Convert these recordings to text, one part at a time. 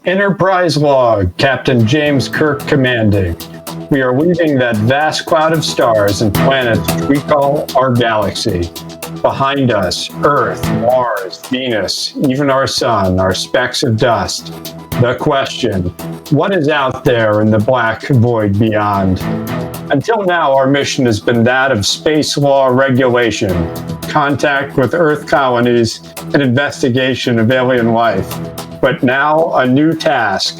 Enterprise log, Captain James Kirk commanding. We are leaving that vast cloud of stars and planets which we call our galaxy. Behind us, Earth, Mars, Venus, even our sun are specks of dust. The question, what is out there in the black void beyond? Until now, our mission has been that of space law regulation, contact with Earth colonies, and investigation of alien life. But now, a new task,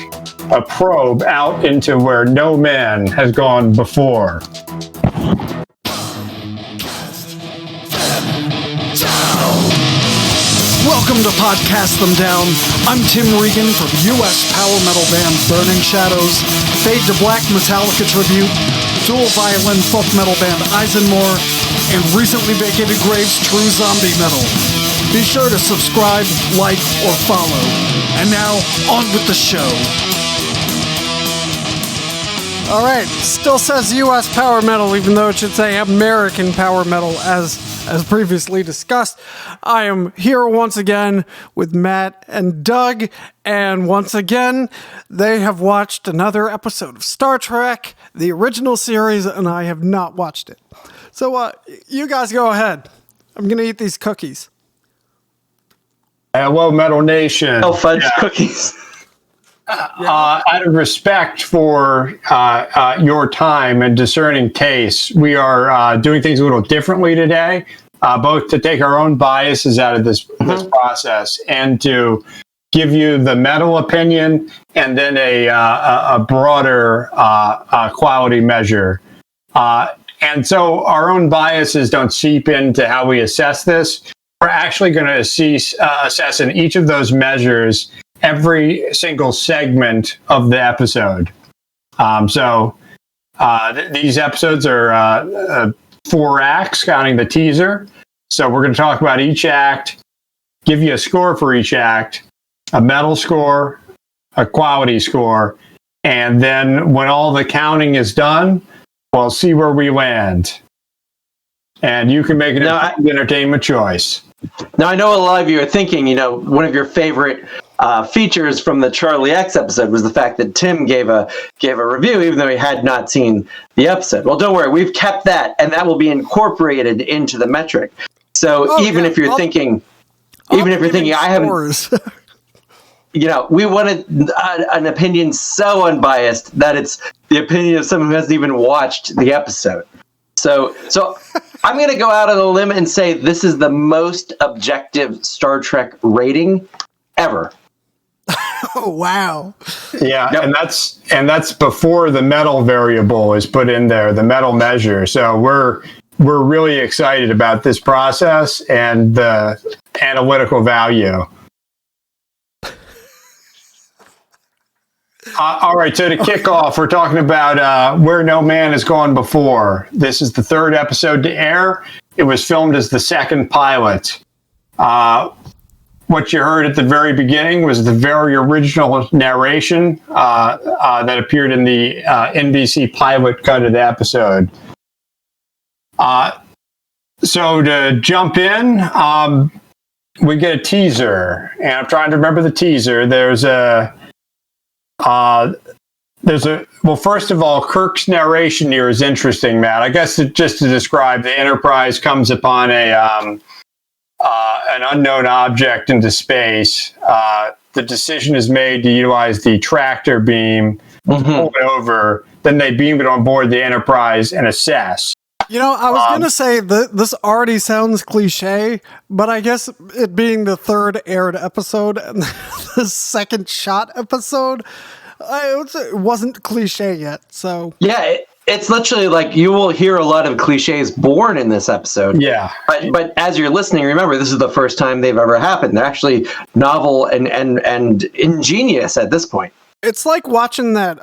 a probe out into where no man has gone before. Welcome to Podcast Them Down. I'm Tim Regan from U.S. power metal band Burning Shadows, Fade to Black Metallica tribute, Dual-Violin folk metal band ISENMOR, and recently vacated Graves True Zombie Metal. Be sure to subscribe, like, or follow. And now, on with the show. All right, still says U.S. power metal, even though it should say American power metal, as previously discussed. I am here once again with Matt and Doug, and once again, they have watched another episode of Star Trek, the original series, and I have not watched it. So, you guys go ahead. I'm going to eat these cookies. Hello, Metal Nation. Oh, fudge cookies. Out of respect for your time and discerning taste, we are doing things a little differently today, both to take our own biases out of this process and to give you the metal opinion and then a broader quality measure. And so our own biases don't seep into how we assess this. We're actually going to assess in each of those measures every single segment of the episode. These episodes are 4 acts, counting the teaser. So we're going to talk about each act, give you a score for each act, a metal score, a quality score, and then when all the counting is done, we'll see where we land. And you can make an entertainment choice. Now, I know a lot of you are thinking, one of your favorite features from the Charlie X episode was the fact that Tim gave a review, even though he had not seen the episode. Well, don't worry, we've kept that, and that will be incorporated into the metric. So if you're thinking, I haven't, we wanted an opinion so unbiased that it's the opinion of someone who hasn't even watched the episode. So I'm going to go out on a limb and say this is the most objective Star Trek rating ever. Oh, wow. Yeah, yep. and that's before the metal variable is put in there, the metal measure. So we're really excited about this process and the analytical value. All right, so to kick off, we're talking about Where No Man Has Gone Before. This is the 3rd episode to air. It was filmed as the 2nd pilot. What you heard at the very beginning was the very original narration that appeared in the NBC pilot cut of the episode. So to jump in, we get a teaser, and I'm trying to remember the teaser. Well, first of all, Kirk's narration here is interesting, Matt. I guess just to describe, the Enterprise comes upon an unknown object into space. The decision is made to utilize the tractor beam to pull it over. Then they beam it on board the Enterprise and assess. I was going to say that this already sounds cliche, but I guess it being the 3rd aired episode and the 2nd shot episode, it wasn't cliche yet. So yeah, it's literally like you will hear a lot of cliches born in this episode. Yeah, but as you're listening, remember this is the first time they've ever happened. They're actually novel and ingenious at this point. It's like watching that.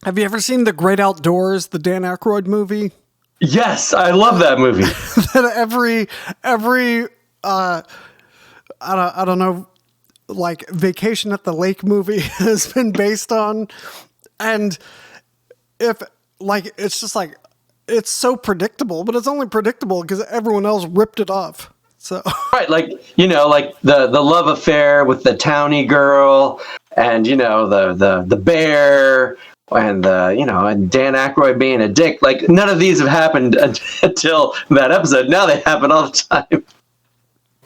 Have you ever seen The Great Outdoors, the Dan Aykroyd movie? Yes, I love that movie. That every I don't know, like Vacation at the Lake movie has been based on, and it's just like it's so predictable, but it's only predictable because everyone else ripped it off. So right, like the love affair with the townie girl and the bear and and Dan Aykroyd being a dick. Like, none of these have happened until that episode. Now they happen all the time.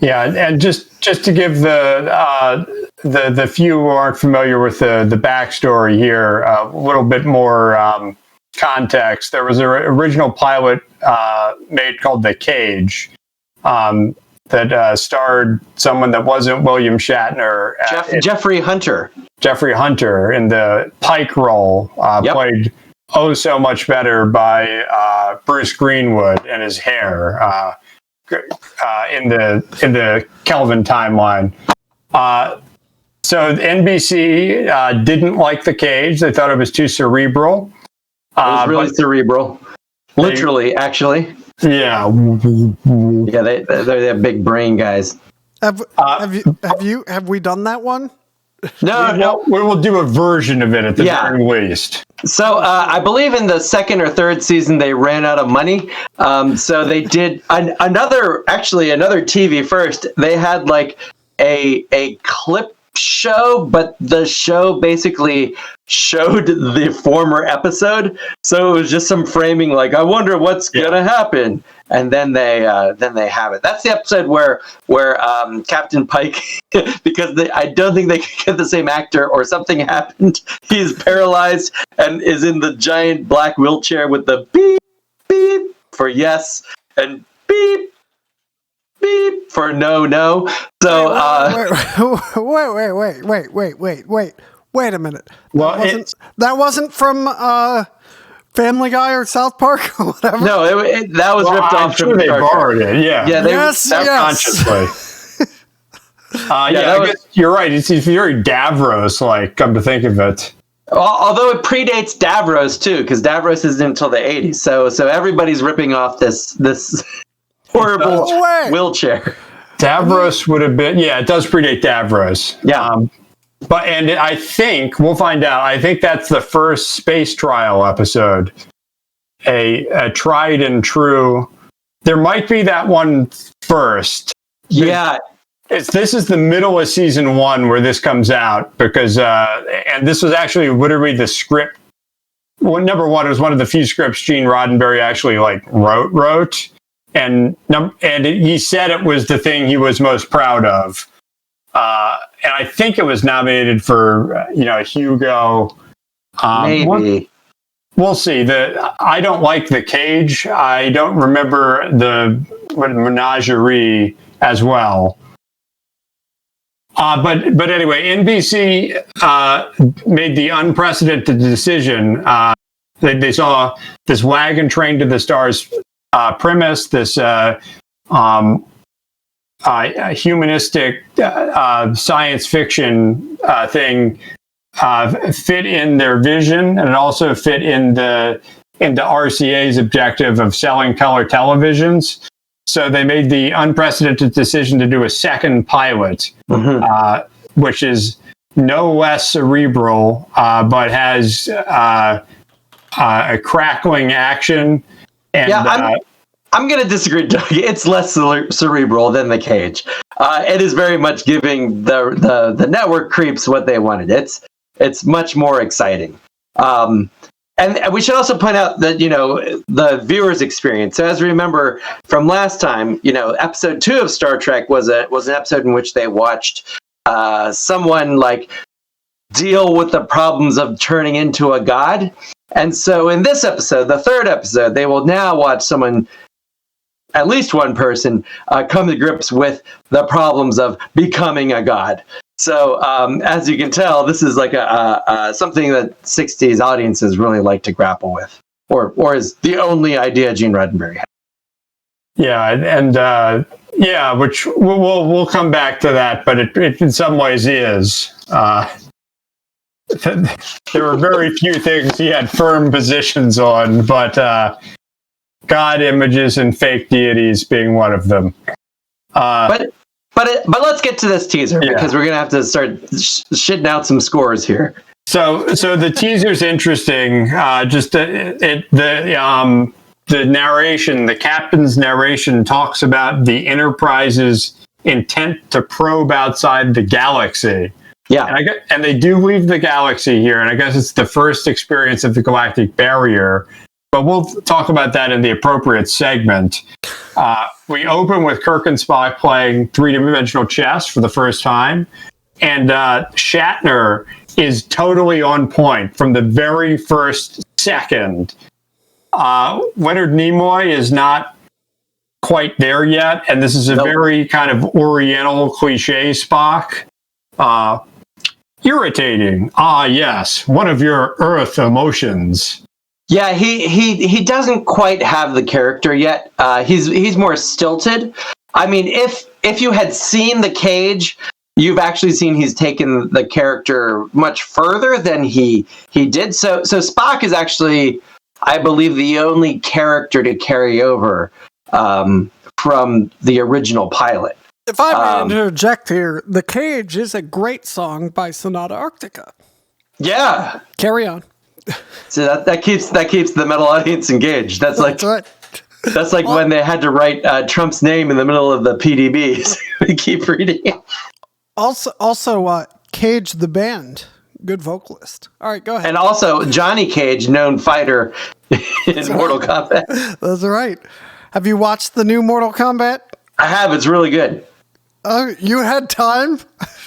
Yeah, and just to give the few who aren't familiar with the backstory here a little bit more context, there was an original pilot made called The Cage that starred someone that wasn't William Shatner. Jeffrey Hunter. Jeffrey Hunter in the Pike role, played so much better by Bruce Greenwood and his hair in the Kelvin timeline. So NBC didn't like The Cage. They thought it was too cerebral. It was really cerebral. Literally, actually. Yeah. Yeah, they're big brain guys. Have we done that one? No. We will do a version of it at the very least. So I believe in the second or third season they ran out of money. So they did another TV first. They had like a clip show, but the show basically showed the former episode. So it was just some framing like, I wonder what's gonna happen. And then they have it. That's the episode where Captain Pike, because I don't think they could get the same actor or something happened. He's paralyzed and is in the giant black wheelchair with the beep beep for yes and beep beep for no. So wait a minute. Well, that wasn't from Family Guy or South Park or whatever. No, that was ripped off from they borrowed it. Yeah. Yes. Consciously. I guess you're right. It's very Davros-like, come to think of it. Although it predates Davros too, because Davros isn't until the 80s. So everybody's ripping off this horrible wheelchair. Davros would have been, it does predate Davros. Yeah. And I think, we'll find out, I think that's the first space trial episode. A tried and true. There might be that one first. Yeah. This is the middle of season 1 where this comes out, because, and this was actually literally the script. Well, number one, it was one of the few scripts Gene Roddenberry actually wrote. And he said it was the thing he was most proud of. And I think it was nominated for, Hugo. Maybe. We'll see. I don't like The Cage. I don't remember the Menagerie as well. But anyway, NBC made the unprecedented decision. They saw this wagon train to the stars premise, this humanistic science fiction thing fit in their vision, and it also fit into RCA's objective of selling color televisions. So they made the unprecedented decision to do a second pilot, which is no less cerebral, but has a crackling action. And, I'm going to disagree, Doug. It's less cerebral than The Cage. It is very much giving the network creeps what they wanted. It's much more exciting. And we should also point out that, the viewer's experience. So as we remember from last time, episode 2 of Star Trek was an episode in which they watched someone deal with the problems of turning into a god. And so in this episode, the third episode, they will now watch someone, at least one person, come to grips with the problems of becoming a god. So as you can tell, this is something that 60s audiences really like to grapple with, or is the only idea Gene Roddenberry had. Yeah, and which we'll come back to that, but it in some ways is. There were very few things he had firm positions on, but God images and fake deities being one of them. But let's get to this teaser, because we're gonna have to start shitting out some scores here. So the teaser's interesting. The narration, the captain's narration, talks about the Enterprise's intent to probe outside the galaxy. Yeah. And they do leave the galaxy here, and I guess it's the first experience of the galactic barrier. But we'll talk about that in the appropriate segment. We open with Kirk and Spock playing three-dimensional chess for the first time, and Shatner is totally on point from the very first second. Leonard Nimoy is not quite there yet, and this is a very kind of oriental cliche Spock. Irritating. Ah, yes, one of your Earth emotions. Yeah, he doesn't quite have the character yet. He's more stilted. I mean, if you had seen The Cage, you've actually seen he's taken the character much further than he did. So Spock is actually, I believe, the only character to carry over from the original pilot. If I may interject here, The Cage is a great song by Sonata Arctica. Yeah. Carry on. So that keeps the metal audience engaged. That's right. That's like when they had to write Trump's name in the middle of the PDBs. We keep reading it. Also, Cage the band, good vocalist. All right, go ahead. And also Johnny Cage, known fighter in Mortal Kombat. That's right. Have you watched the new Mortal Kombat? I have. It's really good. You had time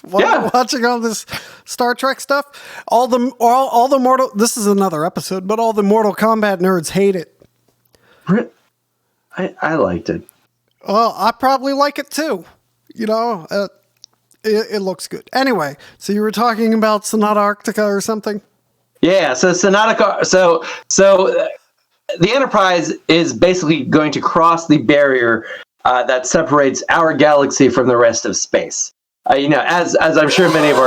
watching all this Star Trek stuff. All the Mortal. This is another episode, but all the Mortal Kombat nerds hate it. I liked it. Well, I probably like it too. You know, it looks good. Anyway, so you were talking about Sonata Arctica or something? Yeah. So Sonata. So the Enterprise is basically going to cross the barrier that separates our galaxy from the rest of space. As I'm sure many of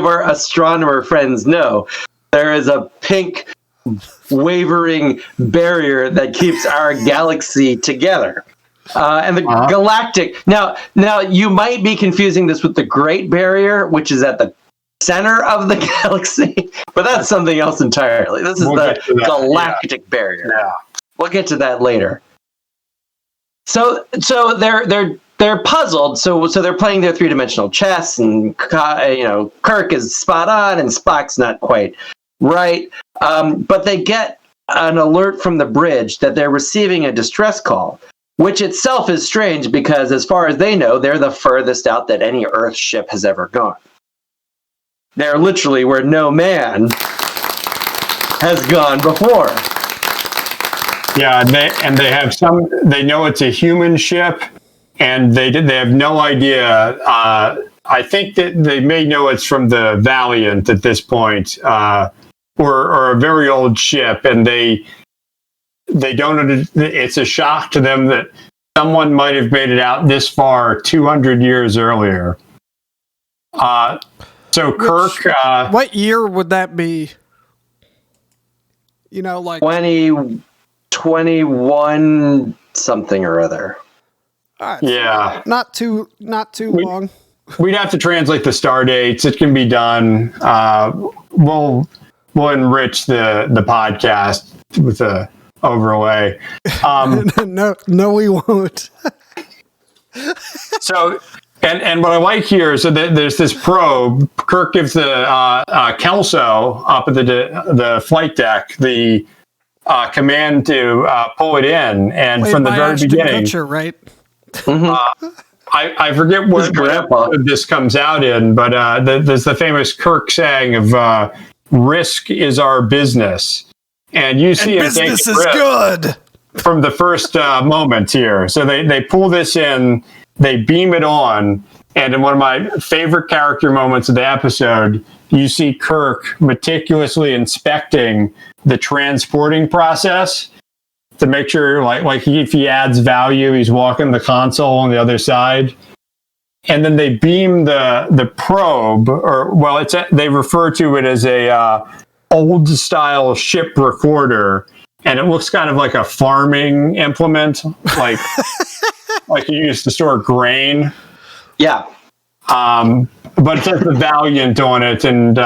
our astronomer friends know, there is a pink wavering barrier that keeps our galaxy together. And the galactic. Now you might be confusing this with the Great Barrier, which is at the center of the galaxy, but that's something else entirely. This is the galactic barrier. Yeah. We'll get to that later. So they're puzzled. So they're playing their three-dimensional chess, and Kirk is spot on, and Spock's not quite right. But they get an alert from the bridge that they're receiving a distress call, which itself is strange because, as far as they know, they're the furthest out that any Earth ship has ever gone. They're literally where no man has gone before. Yeah, they have they know it's a human ship, and they have no idea. I think that they may know it's from the Valiant at this point, or a very old ship, and they don't. It's a shock to them that someone might have made it out this far 200 years earlier. So Kirk, what year would that be? You know, like 2021 something or other. All right, yeah, not too long. We'd have to translate the star dates. It can be done. We'll enrich the podcast with a overlay. No, we won't. So, and what I like here is that there's this probe. Kirk gives the Kelso up at the flight deck the command to pull it in, and Played from the very Ashton beginning, Kutcher, right? I forget what this comes out in, but there's the famous Kirk saying of "risk is our business," and you see business is good from the first moment here. So they pull this in, they beam it on, and in one of my favorite character moments of the episode, you see Kirk meticulously inspecting the transporting process to make sure, like if he adds value, he's walking the console on the other side. And then they beam the probe, they refer to it as a old style ship recorder, and it looks kind of like a farming implement, like you used to store grain. Yeah. But it says the Valiant on it, and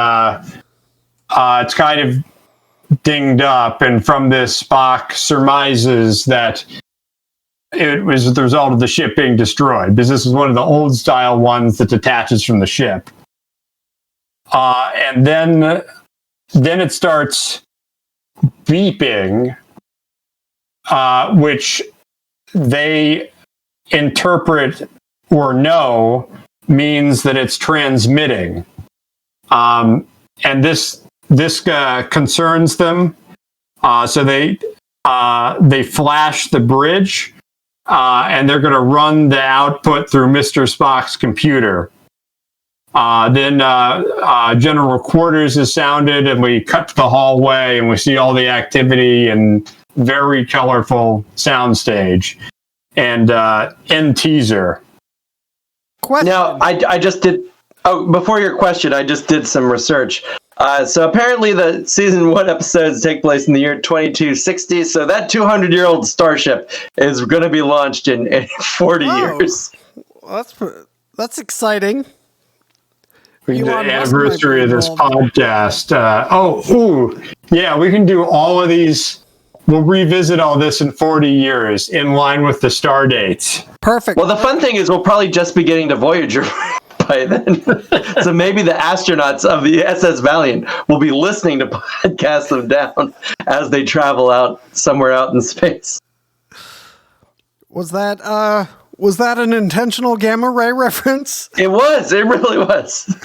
it's kind of dinged up. And from this, Spock surmises that it was the result of the ship being destroyed, because this is one of the old style ones that detaches from the ship. And then it starts beeping, which they interpret or know means that it's transmitting. And this concerns them. So they flash the bridge, and they're going to run the output through Mr. Spock's computer. Then General Quarters is sounded, and we cut to the hallway, and we see all the activity and very colorful soundstage. And end teaser. Question. Now, I just did. Oh, before your question, I just did some research. So apparently the season 1 episodes take place in the year 2260. So that 200-year-old starship is going to be launched in 40 years. Well, that's exciting. The Elon Musk anniversary might of be this involved. podcast. Yeah, we can do all of these. We'll revisit all this in 40 years in line with the star dates. Perfect. Well, the fun thing is we'll probably just be getting to Voyager by then. So maybe the astronauts of the SS Valiant will be listening to podcasts of Down as they travel out somewhere out in space. Was that an intentional gamma ray reference? It was. It really was.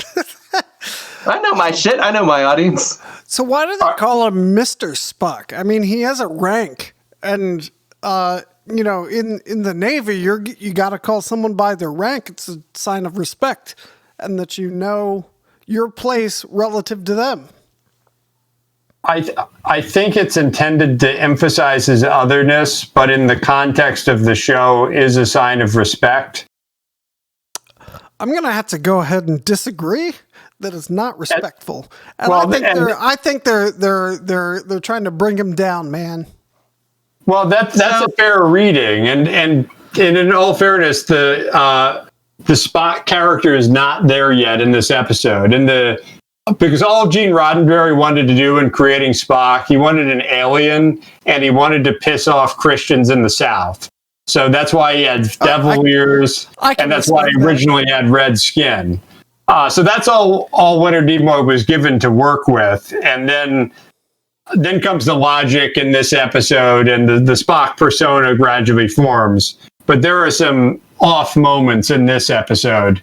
I know my shit. I know my audience. So why do they call him Mr. Spock? I mean, he has a rank, and in the Navy, you got to call someone by their rank. It's a sign of respect, and that you know your place relative to them. I think it's intended to emphasize his otherness, but in the context of the show, is a sign of respect. I'm gonna have to go ahead and disagree. That is not respectful, and well, I think they're trying to bring him down, man. Well, that's a fair reading, and in all fairness, the Spock character is not there yet in this episode, because all Gene Roddenberry wanted to do in creating Spock, he wanted an alien, and he wanted to piss off Christians in the South. So that's why he had devil ears, and that's why he originally had red skin. So that's all Leonard Nimoy was given to work with, and then comes the logic in this episode, and the Spock persona gradually forms. But there are some off moments in this episode.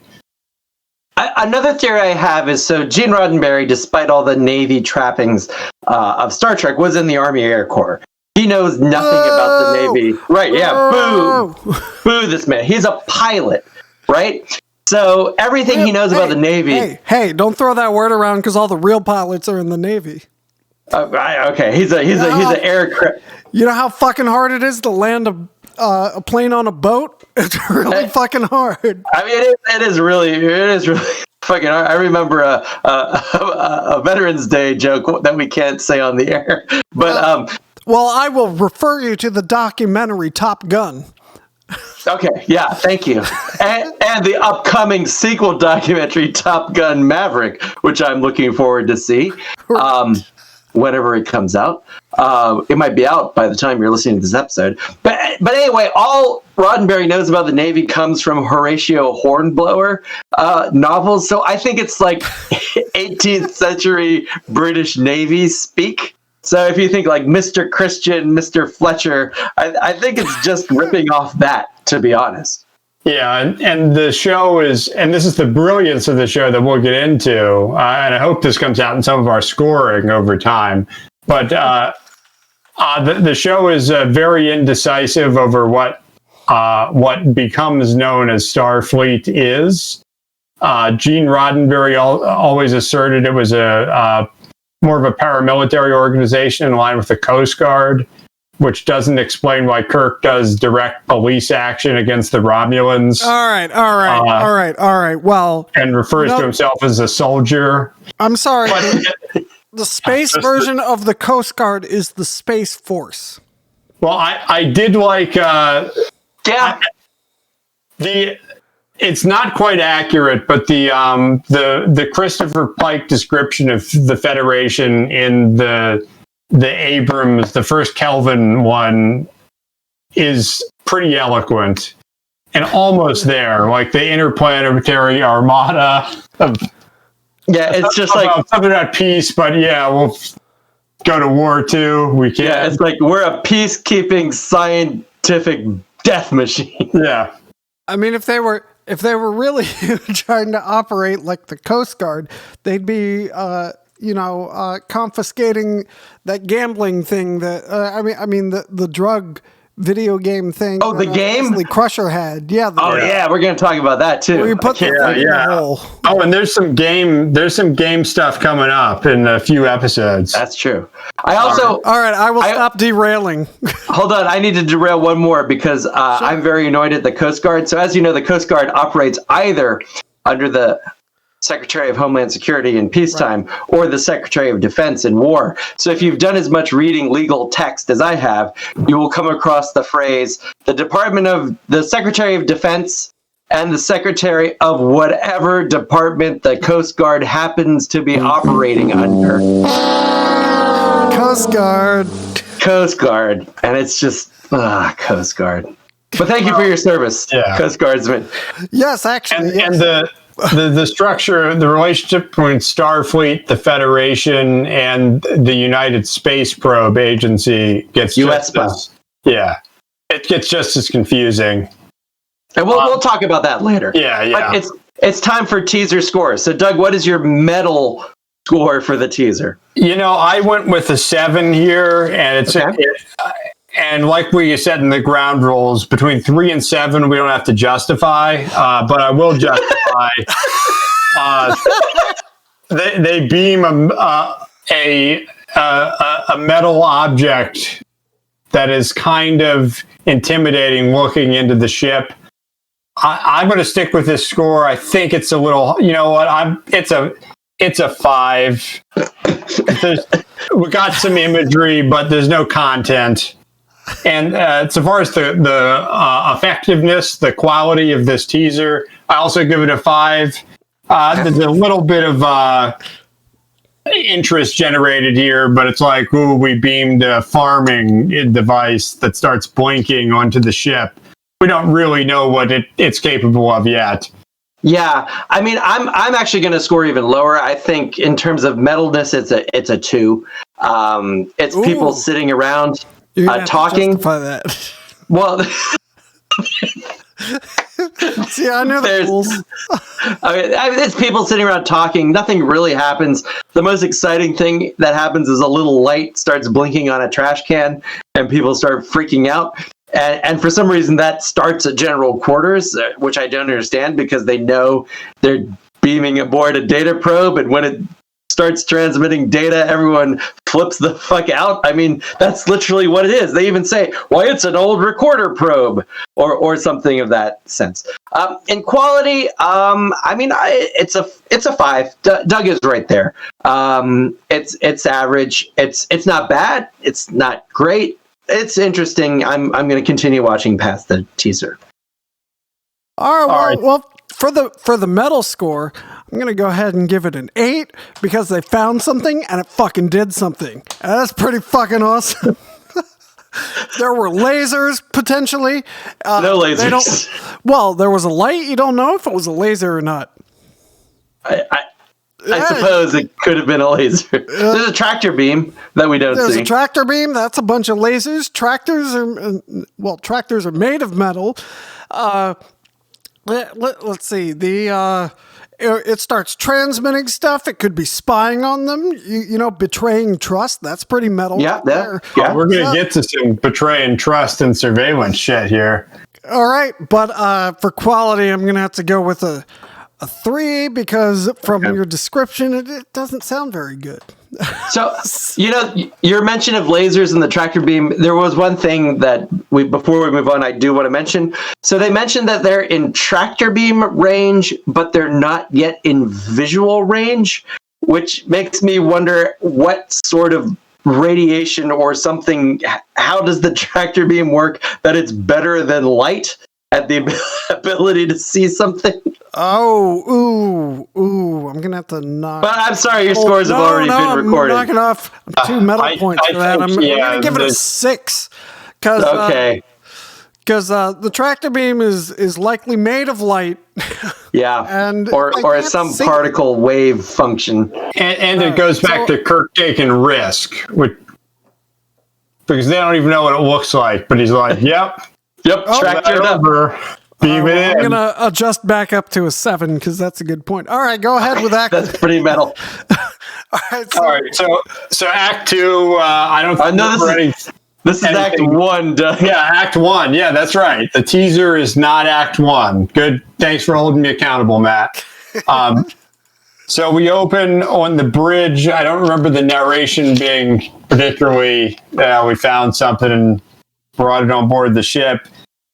Another theory I have is, so Gene Roddenberry, despite all the Navy trappings of Star Trek, was in the Army Air Corps. He knows nothing about the Navy. Right, yeah, boo. Boo this man. He's a pilot, right? So everything he knows about the Navy... Hey, don't throw that word around, because all the real pilots are in the Navy. Okay, he's an aircraft... You know how fucking hard it is to land a plane on a boat? It's really fucking hard. I mean, it is really fucking hard. I remember a Veterans Day joke that we can't say on the air. But well, I will refer you to the documentary Top Gun. Okay, yeah, thank you. And the upcoming sequel documentary Top Gun Maverick, which I'm looking forward to see. Whenever it comes out. It might be out by the time you're listening to this episode. But anyway, all Roddenberry knows about the Navy comes from Horatio Hornblower novels. So I think it's like 18th century British Navy speak. So if you think like Mr. Christian, Mr. Fletcher, I think it's just ripping off that, to be honest. Yeah, and the show is, and this is the brilliance of the show that we'll get into, and I hope this comes out in some of our scoring over time, but the show is very indecisive over what becomes known as Starfleet is. Gene Roddenberry always asserted it was more of a paramilitary organization in line with the Coast Guard, which doesn't explain why Kirk does direct police action against the Romulans. All right. Well, and refers to himself as a soldier. I'm sorry. The space version of the Coast Guard is the Space Force. Well, I did like it's not quite accurate, but the Christopher Pike description of the Federation in the Abrams, the first Kelvin one, is pretty eloquent and almost there, like the interplanetary armada of. Yeah, it's just like something about peace, but yeah, we'll go to war too. We can't. Yeah, it's like we're a peacekeeping scientific death machine. Yeah. I mean, if they were really trying to operate like the Coast Guard, they'd be, confiscating that gambling thing that the drug video game thing. Oh, the game? Leslie Crusher had. Yeah. Yeah, we're going to talk about that too. Where you put the thing in the hole. Oh, and there's some game stuff coming up in a few episodes. That's true. I also. All right, I will stop derailing. Hold on, I need to derail one more because sure. I'm very annoyed at the Coast Guard. So as you know, the Coast Guard operates either under the Secretary of Homeland Security in peacetime or the Secretary of Defense in war. So if you've done as much reading legal text as I have, you will come across the phrase, the Secretary of Defense and the Secretary of whatever department the Coast Guard happens to be operating under. Coast Guard. Coast Guard. And it's just, Coast Guard. But thank you for your service, Coast Guardsmen. Yes, actually. And the structure, the relationship between Starfleet, the Federation, and the United Space Probe Agency gets US it gets just as confusing. And we'll talk about that later. Yeah. But it's time for teaser scores. So, Doug, what is your medal score for the teaser? I went with a 7 here, and it's and like we said in the ground rules, between 3 and 7, we don't have to justify, but I will justify. They beam a metal object that is kind of intimidating looking into the ship. I'm going to stick with this score. I think it's a little. You know what? It's a 5. We got some imagery, but there's no content. And so far as the effectiveness, the quality of this teaser, I also give it a 5. There's a little bit of interest generated here, but it's like, we beamed a farming device that starts blinking onto the ship. We don't really know what it's capable of yet. Yeah, I mean, I'm actually going to score even lower. I think in terms of metalness, it's a 2. It's people sitting around. Talking. That. Well, see, I know the rules. It's people sitting around talking. Nothing really happens. The most exciting thing that happens is a little light starts blinking on a trash can, and people start freaking out. And for some reason, that starts at general quarters, which I don't understand because they know they're beaming aboard a data probe, and when it starts transmitting data, everyone flips the fuck out. I mean, that's literally what it is. They even say, well, it's an old recorder probe or something of that sense. In quality, it's a 5. Doug is right there. It's average. It's not bad. It's not great. It's interesting. I'm going to continue watching past the teaser. All right. Well, for the metal score, I'm going to go ahead and give it an 8 because they found something and it fucking did something. And that's pretty fucking awesome. There were lasers, potentially. No lasers. There was a light. You don't know if it was a laser or not. I suppose it could have been a laser. There's a tractor beam that we don't see. There's a tractor beam. That's a bunch of lasers. Tractors are made of metal. Let's see. It starts transmitting stuff. It could be spying on them. Betraying trust. That's pretty metal. Yeah. We're going to get to some betraying trust and surveillance shit here. All right, but for quality, I'm going to have to go with a 3 because from your description, it doesn't sound very good. So, your mention of lasers and the tractor beam, there was one thing that before we move on, I do want to mention. So they mentioned that they're in tractor beam range, but they're not yet in visual range, which makes me wonder what sort of radiation or something, how does the tractor beam work that it's better than light at the ability to see something? Oh, I'm going to have to knock. But I'm sorry, your scores have already been recorded. I'm knocking off 2 metal points for that. I'm going to give it a 6. Okay. because the tractor beam is likely made of light. Yeah, And or some particle wave function. And it goes back to Kirk taking risk, because they don't even know what it looks like. But he's like, "Yep, tractor it over, beam it in." I'm gonna adjust back up to a 7 because that's a good point. All right, go ahead with that. That's pretty metal. All right, So Act 2. I don't think this is Act 1, Doug. Yeah, Act 1. Yeah, that's right. The teaser is not Act 1. Good. Thanks for holding me accountable, Matt. So we open on the bridge. I don't remember the narration being particularly, we found something and brought it on board the ship.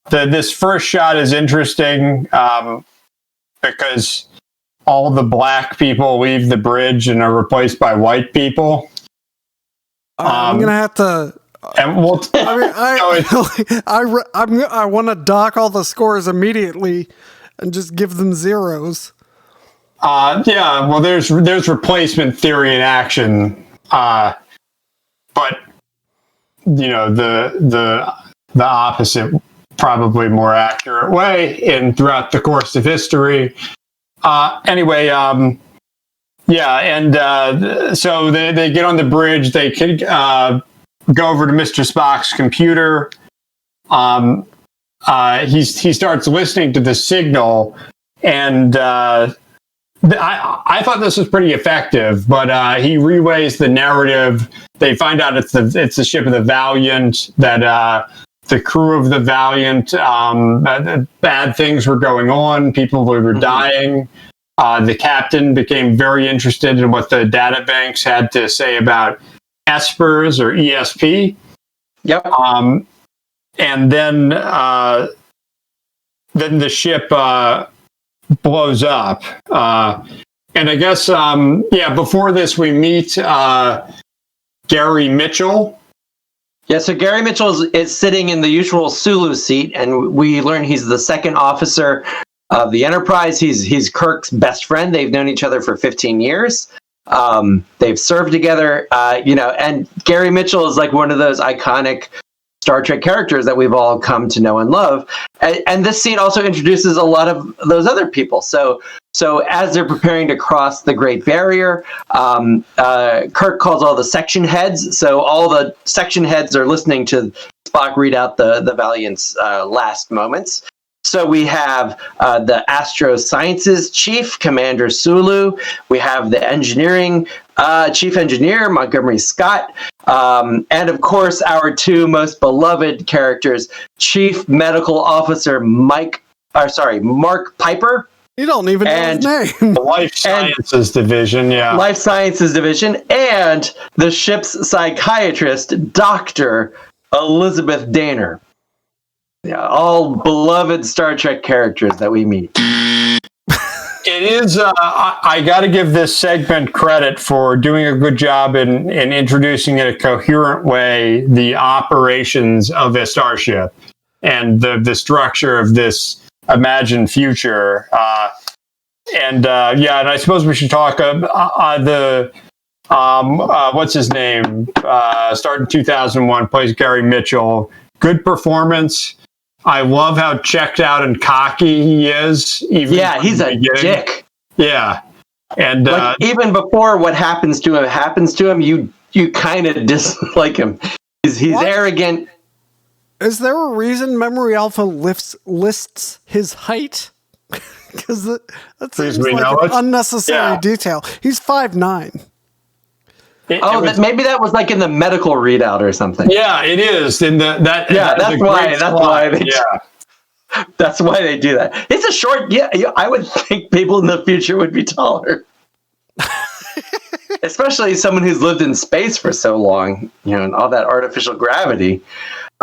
This first shot is interesting because all the black people leave the bridge and are replaced by white people. I'm going to have to... And we'll I want to dock all the scores immediately and just give them zeros. Yeah, well, there's replacement theory in action, but the opposite, probably more accurate way throughout the course of history. Anyway, so they get on the bridge. They could go over to Mr. Spock's computer. He starts listening to the signal, and I thought this was pretty effective, but he relays the narrative. They find out it's the ship of the Valiant, that the crew of the Valiant, bad things were going on, people were dying. The captain became very interested in what the data banks had to say about ESPers or ESP. Yep. And then the ship blows up. And I guess, before this, we meet Gary Mitchell. Yeah, so Gary Mitchell is sitting in the usual Sulu seat, and we learn he's the second officer of the Enterprise. He's Kirk's best friend. They've known each other for 15 years. They've served together, and Gary Mitchell is like one of those iconic Star Trek characters that we've all come to know and love. And this scene also introduces a lot of those other people. So as they're preparing to cross the Great Barrier, Kirk calls all the section heads. So all the section heads are listening to Spock read out the Valiant's last moments. So we have the Astro Sciences Chief, Commander Sulu. We have the engineering Chief Engineer, Montgomery Scott. And of course, our two most beloved characters, Chief Medical Officer Mark Piper. You don't even know his name. The Life Sciences Division, yeah. Life Sciences Division, and the ship's psychiatrist, Dr. Elizabeth Daner. Yeah, all beloved Star Trek characters that we meet. It is, I got to give this segment credit for doing a good job in introducing in a coherent way the operations of a starship and the structure of this imagined future. And I suppose we should talk what's his name? Started in 2001, plays Gary Mitchell. Good performance. I love how checked out and cocky he is. He's a dick. Yeah. And even before what happens to him, you kind of dislike him. He's arrogant. Is there a reason Memory Alpha lists his height? Because that seems like an unnecessary detail. He's 5'9". Maybe that was like in the medical readout or something. Yeah, it is. That's why they do that. It's a short. Yeah, I would think people in the future would be taller, especially someone who's lived in space for so long. And all that artificial gravity.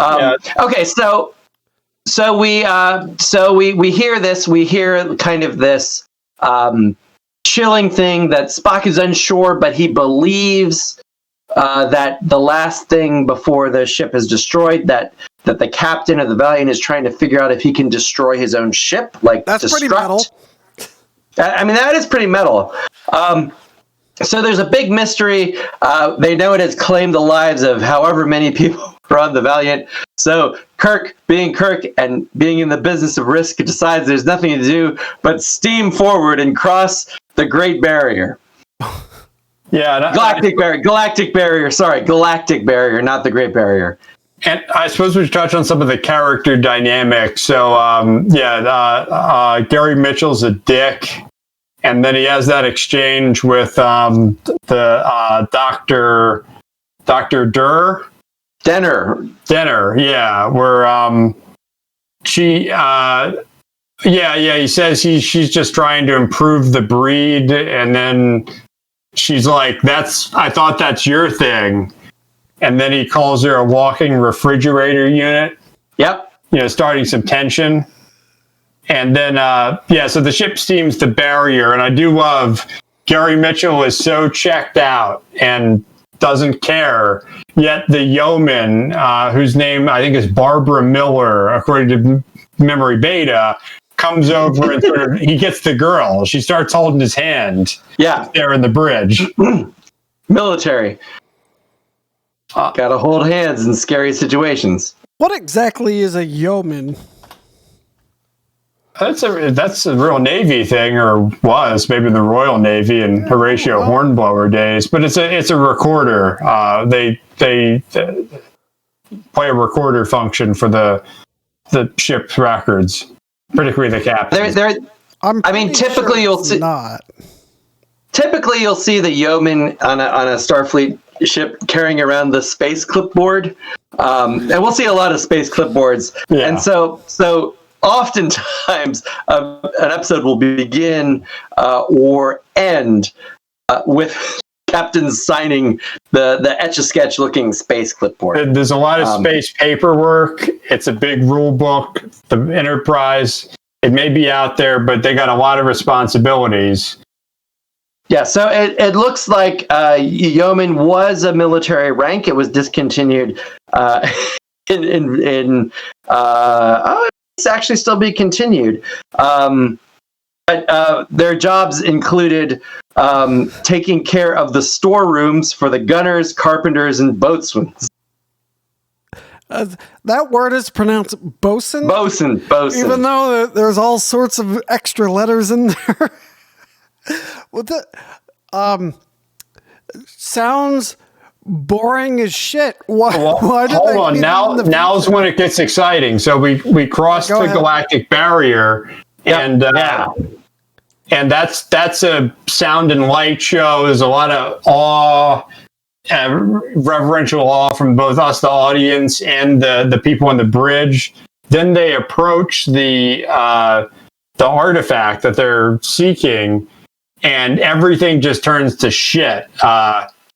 Okay, so we hear this. We hear kind of this. Chilling thing that Spock is unsure, but he believes that the last thing before the ship is destroyed, that the captain of the Valiant is trying to figure out if he can destroy his own ship. That's pretty metal. I mean, that is pretty metal. So there's a big mystery. They know it has claimed the lives of however many people on the Valiant. So Kirk and being in the business of risk, decides there's nothing to do but steam forward and cross the Great Barrier. Yeah, Galactic Barrier. Sorry, Galactic Barrier, not the Great Barrier. And I suppose we should touch on some of the character dynamics. So, Gary Mitchell's a dick, and then he has that exchange with the Dr. Denner, yeah, where he says she's just trying to improve the breed, and then she's like, I thought that's your thing. And then he calls her a walking refrigerator unit. Yep. Starting some tension. And then, so the ship steams the barrier. And I do love Gary Mitchell is so checked out and doesn't care. Yet the yeoman, whose name I think is Barbara Miller, according to Memory Beta, comes over and he gets the girl. She starts holding his hand. Yeah. There in the bridge. Military. Gotta hold hands in scary situations. What exactly is a yeoman? That's a real Navy thing, or was maybe the Royal Navy in Horatio Hornblower days. But it's a recorder. They play a recorder function for the ship's records, particularly the captain. Typically you'll see not. Typically, you'll see the yeoman on a Starfleet ship carrying around the space clipboard, and we'll see a lot of space clipboards. Yeah. And so oftentimes an episode will begin or end with captains signing the Etch-a-Sketch looking space clipboard. There's a lot of space paperwork. It's a big rule book. The Enterprise, it may be out there, but they got a lot of responsibilities. Yeah, so it looks like yeoman was a military rank. It was discontinued it's actually still be continued. But their jobs included taking care of the storerooms for the gunners, carpenters, and boatswains. That word is pronounced bosun? Bosun. Even though there's all sorts of extra letters in there. What the sounds boring as shit. Why hold on. Now's when it gets exciting. So we crossed the galactic barrier, and that's a sound and light show. There's a lot of awe, reverential awe from both us, the audience, and the people on the bridge. Then they approach the artifact that they're seeking, and everything just turns to shit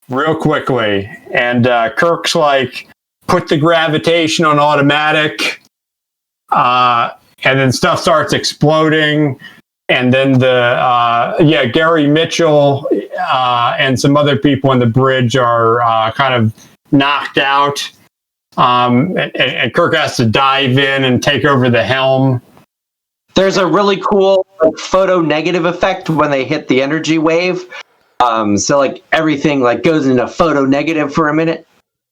real quickly. And Kirk's like, put the gravitation on automatic, and then stuff starts exploding. And then Gary Mitchell and some other people on the bridge are kind of knocked out. And Kirk has to dive in and take over the helm. There's a really cool photo negative effect when they hit the energy wave. So like everything like goes into photo negative for a minute.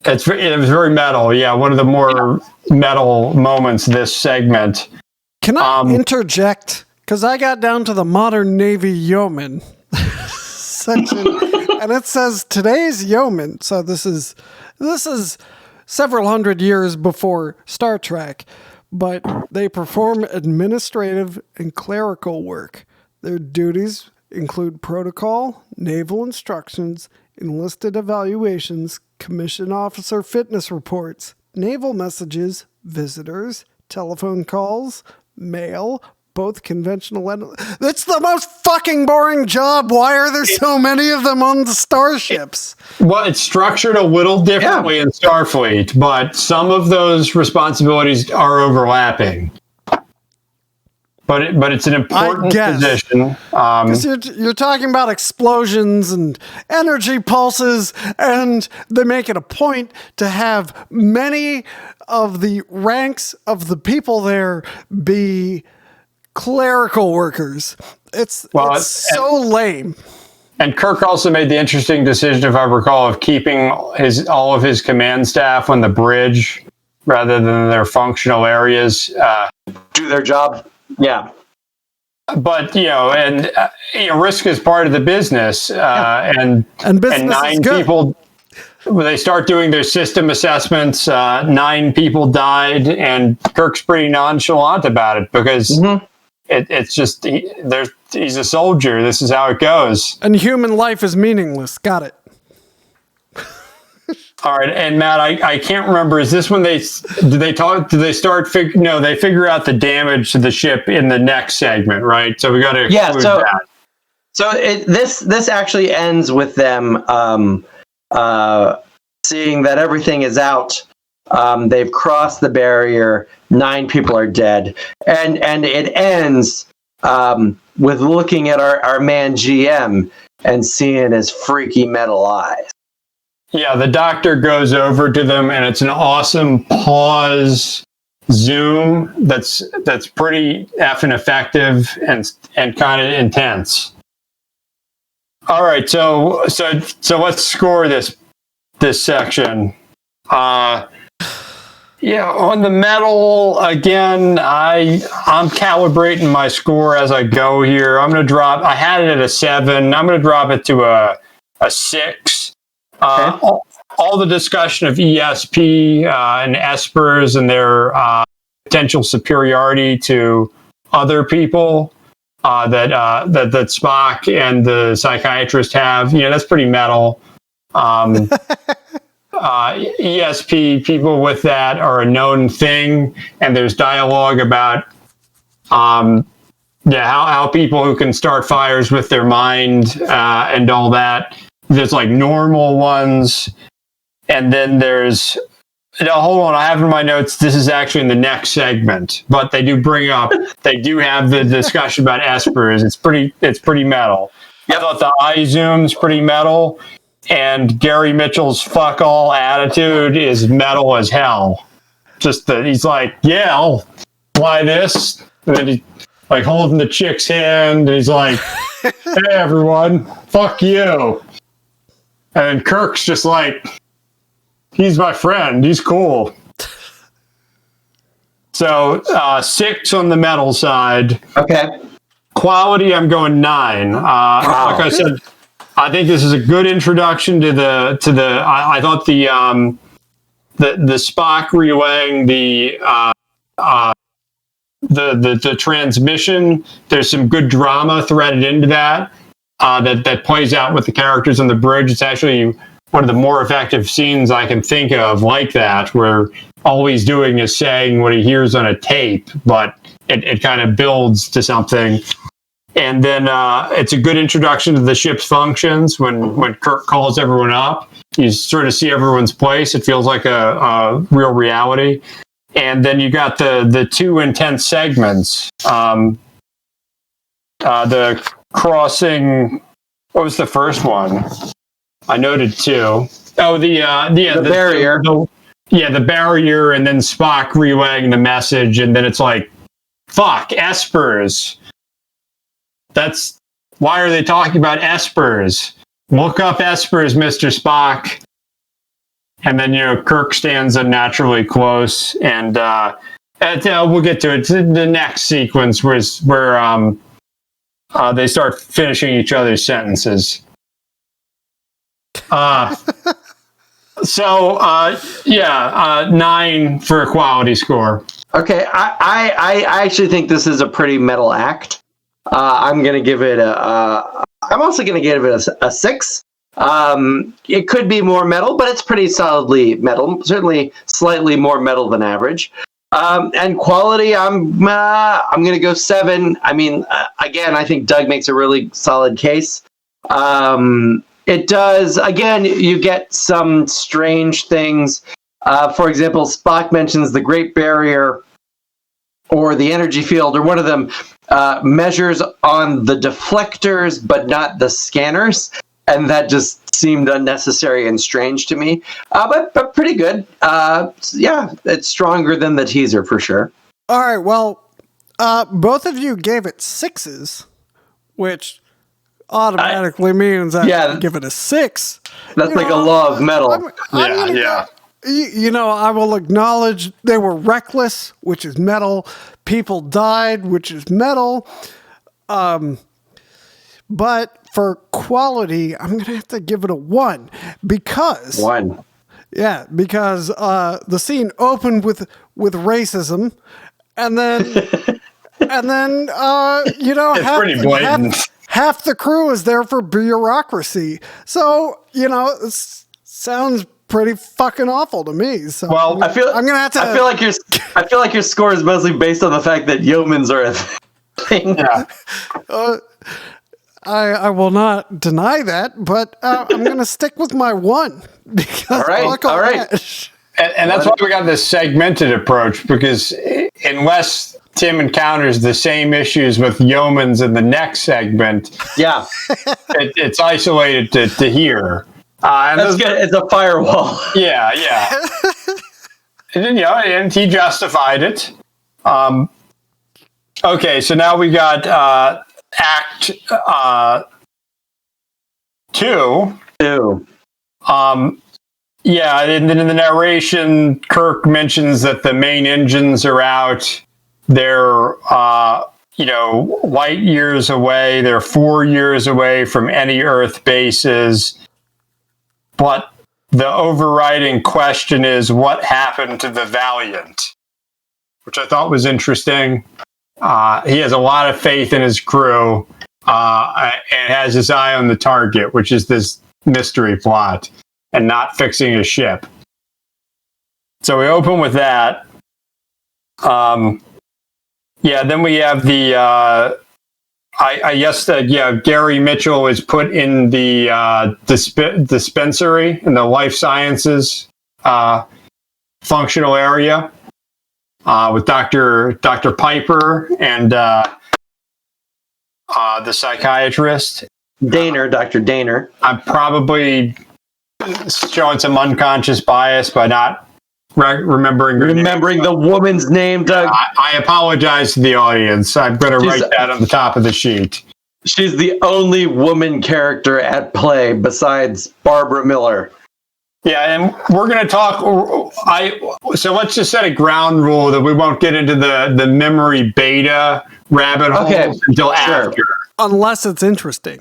It was very metal. Yeah, one of the more metal moments this segment. Can I interject? Because I got down to the modern Navy yeoman section, and it says today's yeoman. So this is several hundred years before Star Trek, but they perform administrative and clerical work. Their duties include protocol, naval instructions, enlisted evaluations, commission officer fitness reports, naval messages, visitors, telephone calls, mail, both conventional and... It's the most fucking boring job. Why are there so many of them on the starships? Well, it's structured a little differently in Starfleet, but some of those responsibilities are overlapping. But it's an important position. Because you're talking about explosions and energy pulses, and they make it a point to have many of the ranks of the people there be clerical workers. It's so lame. And Kirk also made the interesting decision, if I recall, of keeping all of his command staff on the bridge rather than their functional areas. Do their job. Yeah. But, risk is part of the business. And business is 9 good. people, when they start doing their system assessments, 9 people died, and Kirk's pretty nonchalant about it because it's just, he's a soldier. This is how it goes. And human life is meaningless. Got it. All right, and Matt, I can't remember. Is this when they figure out the damage to the ship in the next segment, right? So we got to exclude that. So this actually ends with them seeing that everything is out. They've crossed the barrier. 9 people are dead, and it ends with looking at our man GM and seeing his freaky metal eyes. Yeah, the doctor goes over to them, and it's an awesome pause zoom that's pretty effing effective and kind of intense. All right, so let's score this section. On the metal, again, I'm calibrating my score as I go here. I'm going to drop, I had it at a 7. I'm going to drop it to a 6. Okay. All the discussion of ESP and espers and their potential superiority to other people that Spock and the psychiatrist have, that's pretty metal. ESP people with that are a known thing, and there's dialogue about how people who can start fires with their mind and all that. There's like normal ones, and then there's hold on, I have in my notes, this is actually in the next segment, but they do have the discussion about espers. It's pretty metal. I thought the eye zoom's pretty metal, and Gary Mitchell's fuck all attitude is metal as hell. Just that he's like, yeah, I'll fly this, and then he's like holding the chick's hand, and he's like, hey everyone, fuck you. And Kirk's just like, he's my friend, he's cool. So 6 on the metal side. Okay. Quality, I'm going 9. Wow. Like I said, I think this is a good introduction to the. I thought the Spock relaying the transmission. There's some good drama threaded into that. That plays out with the characters on the bridge. It's actually one of the more effective scenes I can think of like that, where all he's doing is saying what he hears on a tape, but it kind of builds to something. And then it's a good introduction to the ship's functions. When Kirk calls everyone up, you sort of see everyone's place. It feels like a real reality. And then you got the 2 intense segments. The crossing, what was the first one? I noted 2. Oh, the barrier. The barrier, and then Spock relaying the message, and then it's like, fuck, espers. That's, why are they talking about espers? Look up espers, Mr. Spock. And then, Kirk stands unnaturally close, and we'll get to it. The next sequence where they start finishing each other's sentences. 9 for a quality score. Okay, I actually think this is a pretty metal act. I'm going to give it I'm also going to give it a 6. It could be more metal, but it's pretty solidly metal. Certainly slightly more metal than average. And quality, I'm going to go 7. I mean, again, I think Doug makes a really solid case. It does, again, you get some strange things. For example, Spock mentions the Great Barrier or the energy field, or one of them measures on the deflectors, but not the scanners. And that just seemed unnecessary and strange to me. But pretty good. It's stronger than the teaser for sure. All right, well, both of you gave it 6s, which automatically means I give it a 6. That's like a law of metal. I will acknowledge they were reckless, which is metal. People died, which is metal. But for quality, I'm going to have to give it a 1 because... 1. Yeah, because the scene opened with racism, and then it's pretty blatant. Half the crew is there for bureaucracy. So it sounds pretty fucking awful to me. So well, I'm gonna have to. I feel like your score is mostly based on the fact that yeomans are a thing. Yeah. I will not deny that, but I'm going to stick with my 1. Because all right. And that's why we got this segmented approach, because unless Tim encounters the same issues with yeomans in the next segment, it's isolated to here. That's good. It's a firewall. Yeah. And then, and he justified it. Okay, so now we got Act 2. And then in the narration, Kirk mentions that the main engines are out. They're, light years away. They're 4 years away from any Earth bases. But the overriding question is, what happened to the Valiant? Which I thought was interesting. He has a lot of faith in his crew and has his eye on the target, which is this mystery plot, and not fixing his ship. So we open with that. Then we have the... I guess that, Gary Mitchell is put in the dispensary in the life sciences functional area with Dr. Piper and the psychiatrist. Dr. Daner. I'm probably showing some unconscious bias by not remembering the woman's name, Doug. I apologize to the audience. I'm going to write that on the top of the sheet. She's the only woman character at play besides Barbara Miller. Yeah, and we're going to talk. So let's just set a ground rule that we won't get into the memory beta rabbit hole until after, unless it's interesting.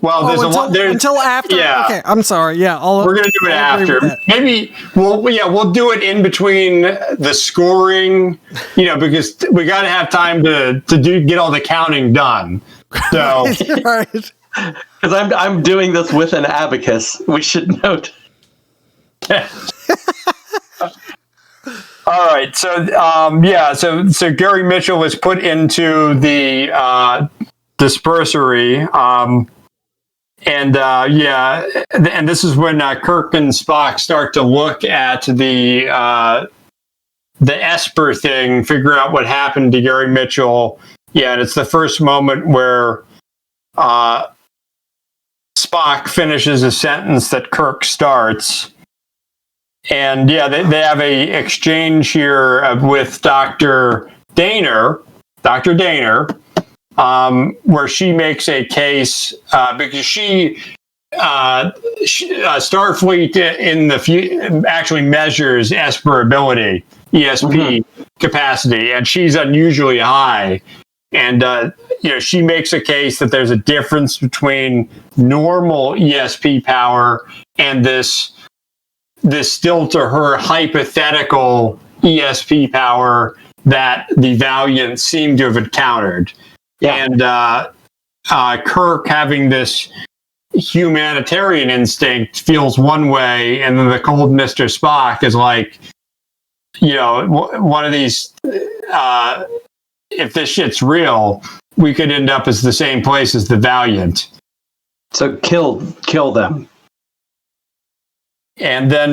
Well, until after. Yeah. Okay, I'm sorry. Yeah, we're gonna do it after. Maybe we'll do it in between the scoring. Because we got to have time to get all the counting done. So, right. Because I'm doing this with an abacus. We should note. All right. So so Gary Mitchell was put into the dispersory. And this is when Kirk and Spock start to look at the Esper thing, figure out what happened to Gary Mitchell. Yeah, and it's the first moment where Spock finishes a sentence that Kirk starts. And they have a exchange here with Dr. Daner, where she makes a case because Starfleet in the actually measures Esper ability, ESP capacity, and she's unusually high. And she makes a case that there's a difference between normal ESP power and this still to her hypothetical ESP power that the Valiant seem to have encountered. Yeah. And Kirk, having this humanitarian instinct, feels one way, and then the cold Mr. Spock is like, one of these, if this shit's real, we could end up as the same place as the Valiant. So kill them. And then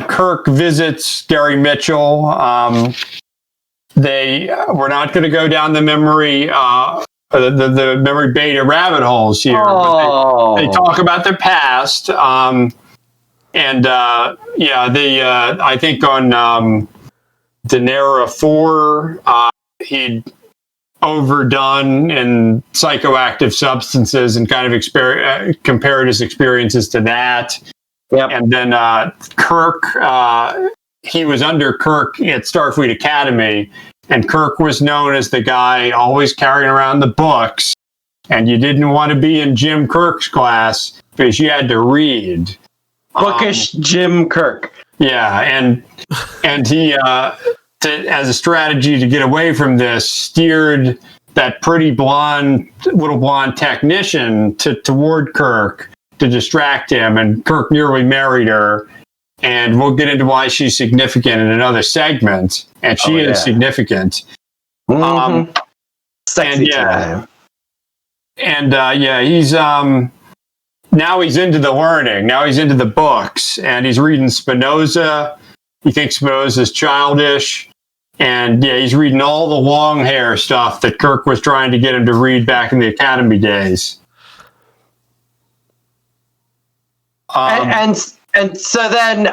Kirk visits Gary Mitchell. We're not going to go down the memory the memory beta rabbit holes here. But they talk about their past. I think on Danera 4, he'd overdone in psychoactive substances and kind of compared his experiences to that. Yep. And then Kirk, he was under Kirk at Starfleet Academy, and Kirk was known as the guy always carrying around the books, and you didn't want to be in Jim Kirk's class because you had to read. Bookish Jim Kirk. Yeah, and he, as a strategy to get away from this, steered that pretty little blonde technician toward Kirk to distract him, and Kirk nearly married her. And we'll get into why she's significant in another segment, and she is significant. Mm-hmm. Sexy time. And he's now he's into the learning. Now he's into the books, and he's reading Spinoza. He thinks Spinoza's childish, and he's reading all the long hair stuff that Kirk was trying to get him to read back in the Academy days. And so then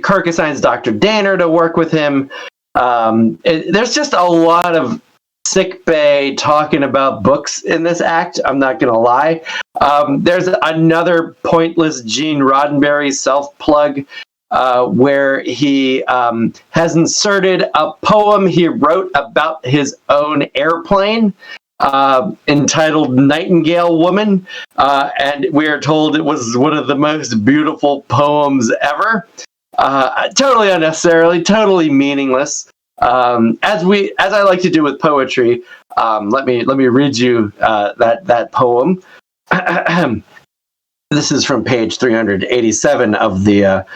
Kirk assigns Dr. Danner to work with him. There's just a lot of sick bay talking about books in this act. I'm not going to lie. There's another pointless Gene Roddenberry self-plug where he has inserted a poem he wrote about his own airplane. Entitled Nightingale Woman, and we are told it was one of the most beautiful poems ever. Totally unnecessarily, totally meaningless. As I like to do with poetry, let me read you that poem. This is from page 387 of the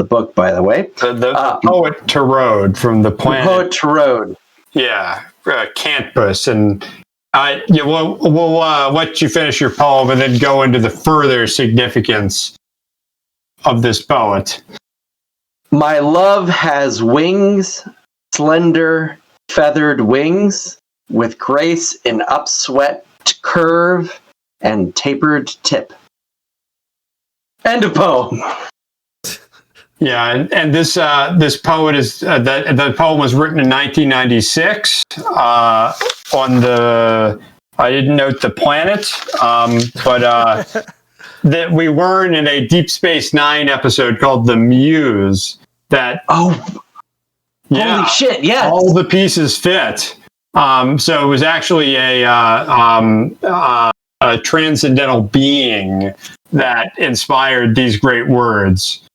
book, by the way. The poet Tarode from the planet. Poet Tarode. Yeah, Campus, and we'll let you finish your poem and then go into the further significance of this poet. My love has wings, slender, feathered wings, with grace in upswept curve and tapered tip. End of poem. Yeah, and this poet is the poem was written in 1996 on the. I didn't note the planet, but that we learned in a Deep Space Nine episode called "The Muse" that holy shit, yeah, all the pieces fit. So it was actually a transcendental being that inspired these great words.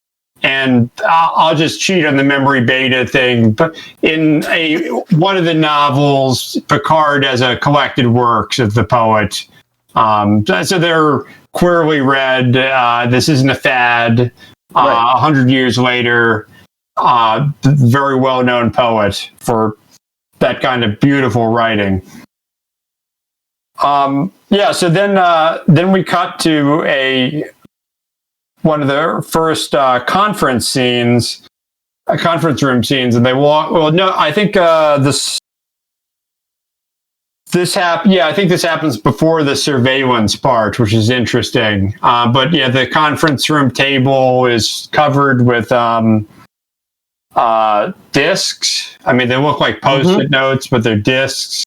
And I'll just cheat on the memory beta thing. But in one of the novels, Picard has a collected works of the poet. So they're queerly read. This isn't a fad. 100 years later, very well-known poet for that kind of beautiful writing. So then we cut to one of the first conference room scenes, and they walk. Well, no, I think this happens. Yeah, I think this happens before the surveillance part, which is interesting. But yeah, the conference room table is covered with discs. I mean, they look like Post-it notes, but they're discs.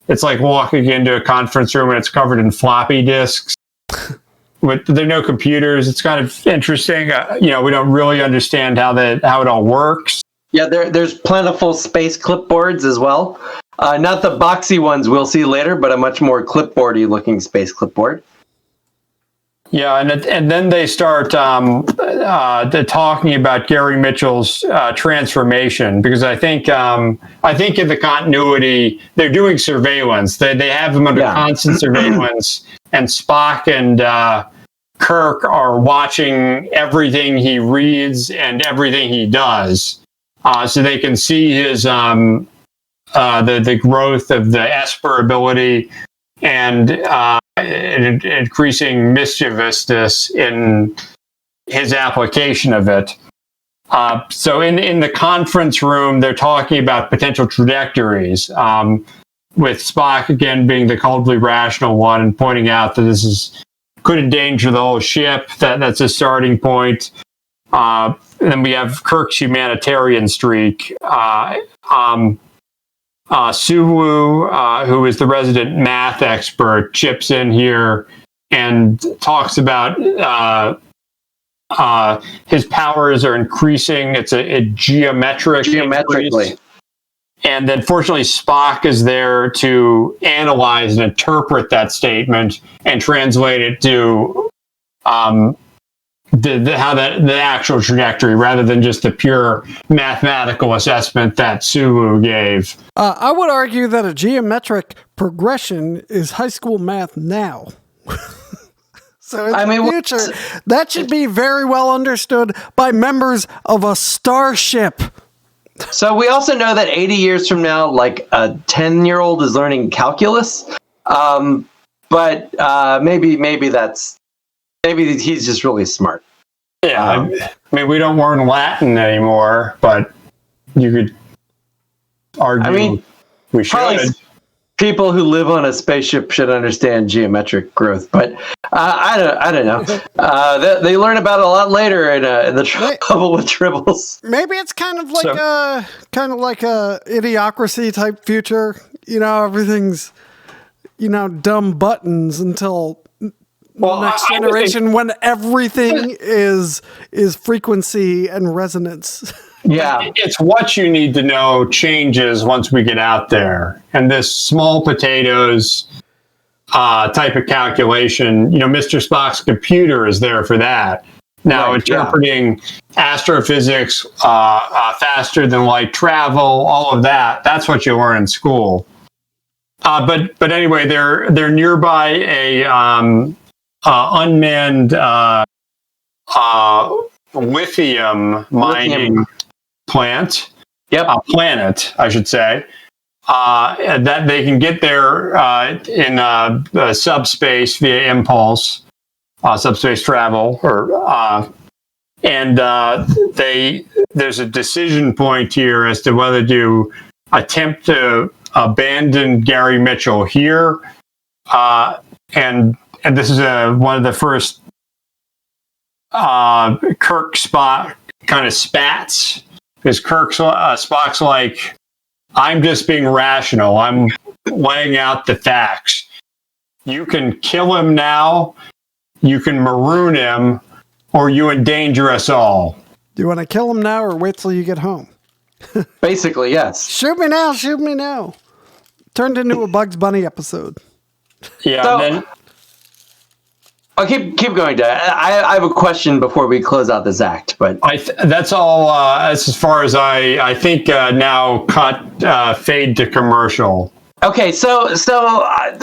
It's like walking into a conference room and it's covered in floppy disks. There are no computers. It's kind of interesting. We don't really understand how it all works. Yeah, there's plentiful space clipboards as well. Not the boxy ones we'll see later, but a much more clipboardy looking space clipboard. Yeah, and then they start talking about Gary Mitchell's transformation, because I think in the continuity they're doing surveillance. They have him under constant surveillance, and Spock and Kirk are watching everything he reads and everything he does, so they can see his the growth of the Esper ability and increasing mischievousness in his application of it. So in the conference room, they're talking about potential trajectories, with Spock again being the coldly rational one and pointing out that could endanger the whole ship. That's a starting point. And then we have Kirk's humanitarian streak. Suwoo, who is the resident math expert, chips in here and talks about his powers are increasing. It's a geometrically. Geometrically. And then fortunately, Spock is there to analyze and interpret that statement and translate it to how the actual trajectory, rather than just the pure mathematical assessment that Suwoo gave. I would argue that a geometric progression is high school math now. So in the future, that should be very well understood by members of a starship. So we also know that 80 years from now, like a 10-year-old is learning calculus. But maybe he's just really smart. Yeah, I mean, we don't learn Latin anymore, but you could argue we should. People who live on a spaceship should understand geometric growth, but I don't know. They learn about it a lot later in the Trouble with Tribbles. Maybe it's kind of like a idiocracy type future. You know, everything's dumb buttons until next generation when everything is frequency and resonance. Yeah, it's what you need to know changes once we get out there. And this small potatoes type of calculation, Mr. Spock's computer is there for that. Now, interpreting astrophysics, faster than light travel, all of that, that's what you learn in school. But anyway, they're nearby a unmanned lithium mining planet, I should say, that they can get there in subspace via impulse, subspace travel, and there's a decision point here as to whether to attempt to abandon Gary Mitchell here, and this is one of the first Kirk Spock kind of spats. Because Spock's like, I'm just being rational. I'm laying out the facts. You can kill him now, you can maroon him, or you endanger us all. Do you want to kill him now or wait till you get home? Basically, yes. Shoot me now, shoot me now. Turned into a Bugs Bunny episode. Yeah, so, then... I'll keep going, Dad. I have a question before we close out this act, but that's all. That's as far as I think. Now, fade to commercial. Okay, so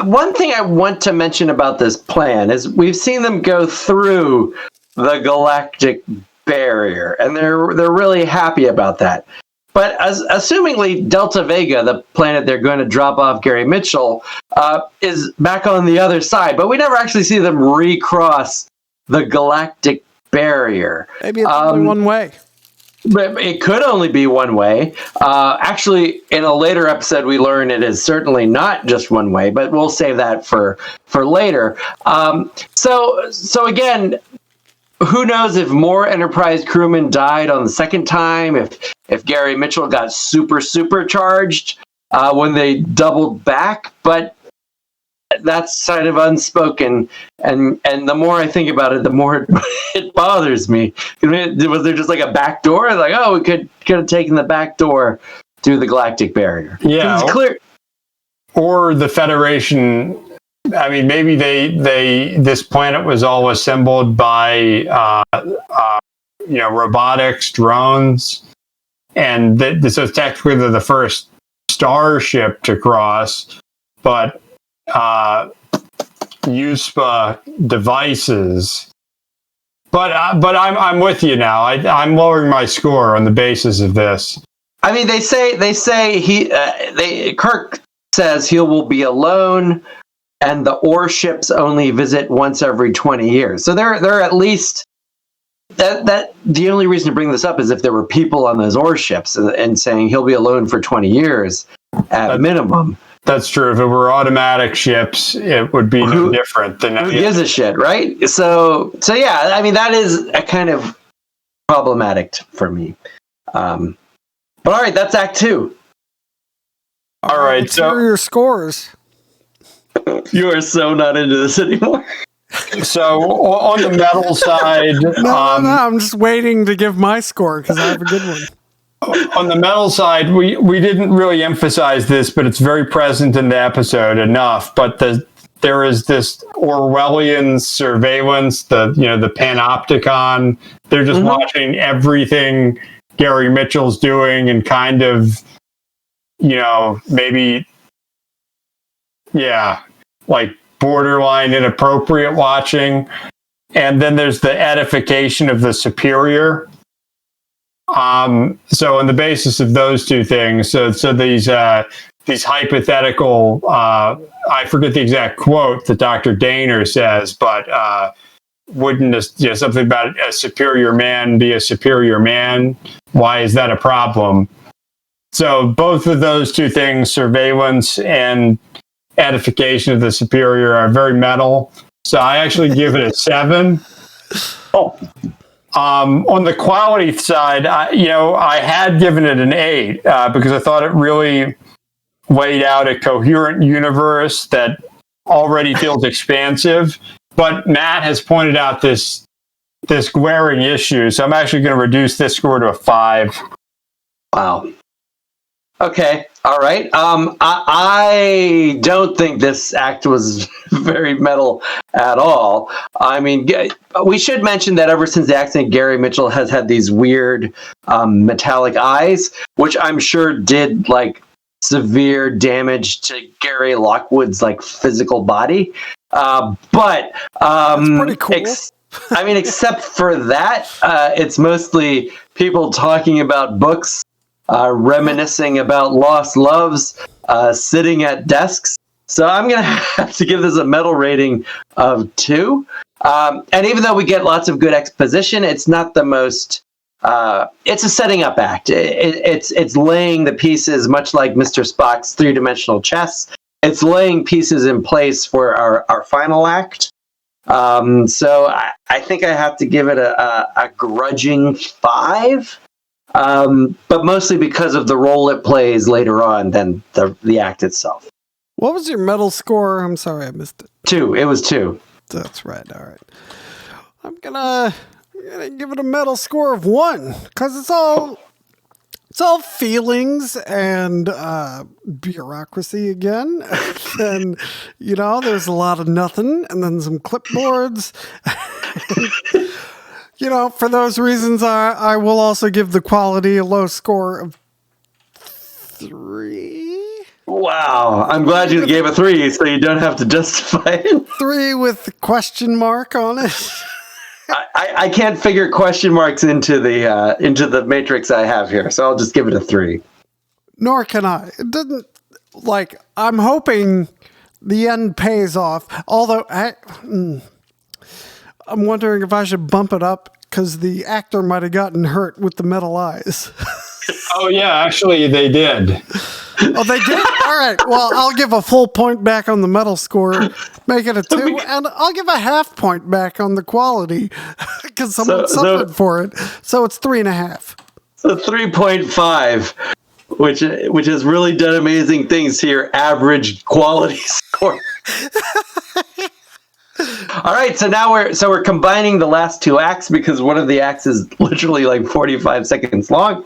one thing I want to mention about this plan is we've seen them go through the galactic barrier, and they're really happy about that. But assumingly Delta Vega, the planet they're going to drop off Gary Mitchell, is back on the other side. But we never actually see them recross the galactic barrier. Maybe it's only one way. But it could only be one way. Actually, in a later episode, we learn it is certainly not just one way, but we'll save that for later. So again, who knows if more Enterprise crewmen died on the second time, if Gary Mitchell got supercharged when they doubled back, but that's kind of unspoken. And the more I think about it, the more it bothers me. Was there just like a back door? Like, oh, we could have taken the back door through the galactic barrier. Yeah, it's clear. Or the Federation. I mean, maybe this planet was all assembled by robotics, drones, and this is technically the first starship to cross, but USPA devices. But I'm with you now. I'm lowering my score on the basis of this. I mean, they say Kirk says he will be alone. And the ore ships only visit once every 20 years. So they're at least that the only reason to bring this up is if there were people on those ore ships and saying he'll be alone for 20 years at minimum. That's true. If it were automatic ships, it would be no different than who gives a shit, right? So yeah, I mean that is a kind of problematic for me. But all right, that's Act 2. All right, Let's hear your scores. You are so not into this anymore. So on the metal side, No, I'm just waiting to give my score because I have a good one. on the metal side, we didn't really emphasize this, but it's very present in the episode enough. But there is this Orwellian surveillance, the panopticon. They're just watching everything Gary Mitchell's doing and kind of, maybe, like borderline inappropriate watching. And then there's the edification of the superior. So on the basis of those two things, so these hypothetical, I forget the exact quote that Dr. Daner says, but wouldn't something about a superior man be a superior man? Why is that a problem? So both of those two things, surveillance and edification of the superior, are very metal. So I actually give it a 7. On the quality side, I had given it an 8 because I thought it really laid out a coherent universe that already feels expansive. But Matt has pointed out this glaring issue, so I'm actually going to reduce this score to a 5. Wow. Okay. All right. I don't think this act was very metal at all. I mean, we should mention that ever since the accident, Gary Mitchell has had these weird metallic eyes, which I'm sure did like severe damage to Gary Lockwood's like physical body. But That's pretty cool. Except for that, it's mostly people talking about books. Reminiscing about lost loves, sitting at desks. So I'm going to have to give this a metal rating of 2. And even though we get lots of good exposition, it's not the most... it's a setting up act. It's laying the pieces, much like Mr. Spock's three-dimensional chess. It's laying pieces in place for our final act. So I think I have to give it a grudging 5. But mostly because of the role it plays later on than the act itself. What was your metal score? I'm sorry, I missed it. 2. It was 2. That's right. All right. I'm gonna give it a metal score of 1 because it's all feelings and bureaucracy again. And there's a lot of nothing, and then some clipboards. For those reasons, I will also give the quality a low score of 3. Wow. I'm glad you gave a 3 so you don't have to justify it. 3 with the question mark on it. I can't figure question marks into the matrix I have here, so I'll just give it a 3. Nor can I. It doesn't, I'm hoping the end pays off. Although, I'm wondering if I should bump it up because the actor might have gotten hurt with the metal eyes. Oh, yeah, actually, they did. Oh, they did? All right. Well, I'll give a full point back on the metal score, make it a 2, and I'll give a half point back on the quality because someone suffered for it. So it's 3.5. So 3.5, which has really done amazing things to your average quality score. All right, so now we're combining the last 2 acts because one of the acts is literally like 45 seconds long.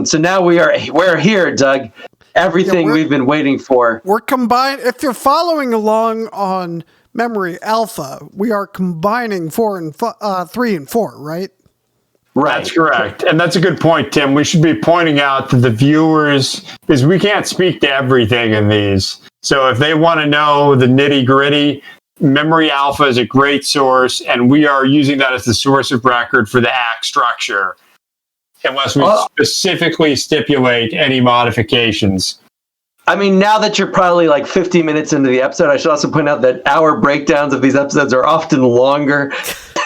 So now we're here, Doug. Everything we've been waiting for. We're combined. If you're following along on Memory Alpha, we are combining 3 and 4, right? Right. That's correct. And that's a good point, Tim. We should be pointing out to the viewers, because we can't speak to everything in these. So if they want to know the nitty gritty, Memory Alpha is a great source, and we are using that as the source of record for the act structure, unless we specifically stipulate any modifications. I mean, now that you're probably like 50 minutes into the episode, I should also point out that our breakdowns of these episodes are often longer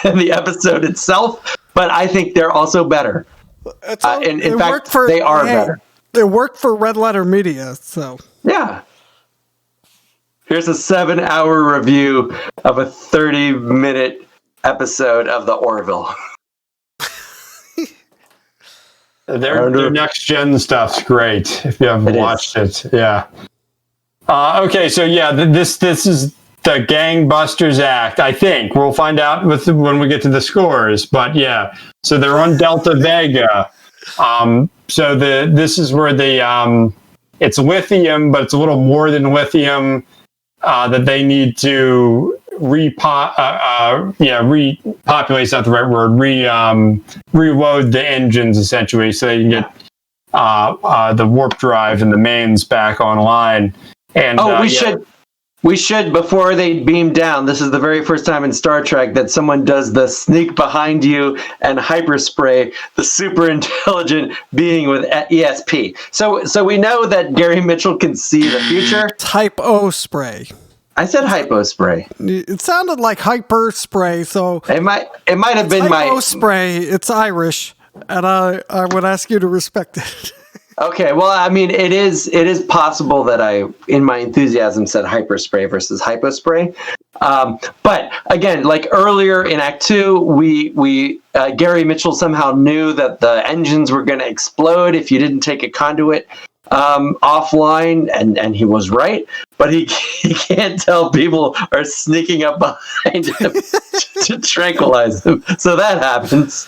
than the episode itself, but I think they're also better. In fact, they are better. They work for Red Letter Media, so. Yeah. Here's a 7-hour review of a 30-minute episode of The Orville. Their next gen stuff's great. If you haven't watched it, yeah. Okay, so yeah, this is the Gangbusters act. I think we'll find out when we get to the scores. But yeah, so they're on Delta Vega. So this is where it's lithium, but it's a little more than lithium that they need to repopulate's not the right word. Reload the engines essentially, so they can get the warp drive and the mains back online. And we should before they beam down. This is the very first time in Star Trek that someone does the sneak behind you and hyperspray the super intelligent being with ESP. So we know that Gary Mitchell can see the future. It's hypo spray. I said hypo spray. It sounded like hyper spray, so it might have been hypo spray. It's Irish, and I would ask you to respect it. Okay, well, I mean, it is possible that I, in my enthusiasm, said hyperspray versus hypospray. But again, like earlier in Act 2, we Gary Mitchell somehow knew that the engines were going to explode if you didn't take a conduit offline, and he was right. But he can't tell people are sneaking up behind him to tranquilize them. So that happens.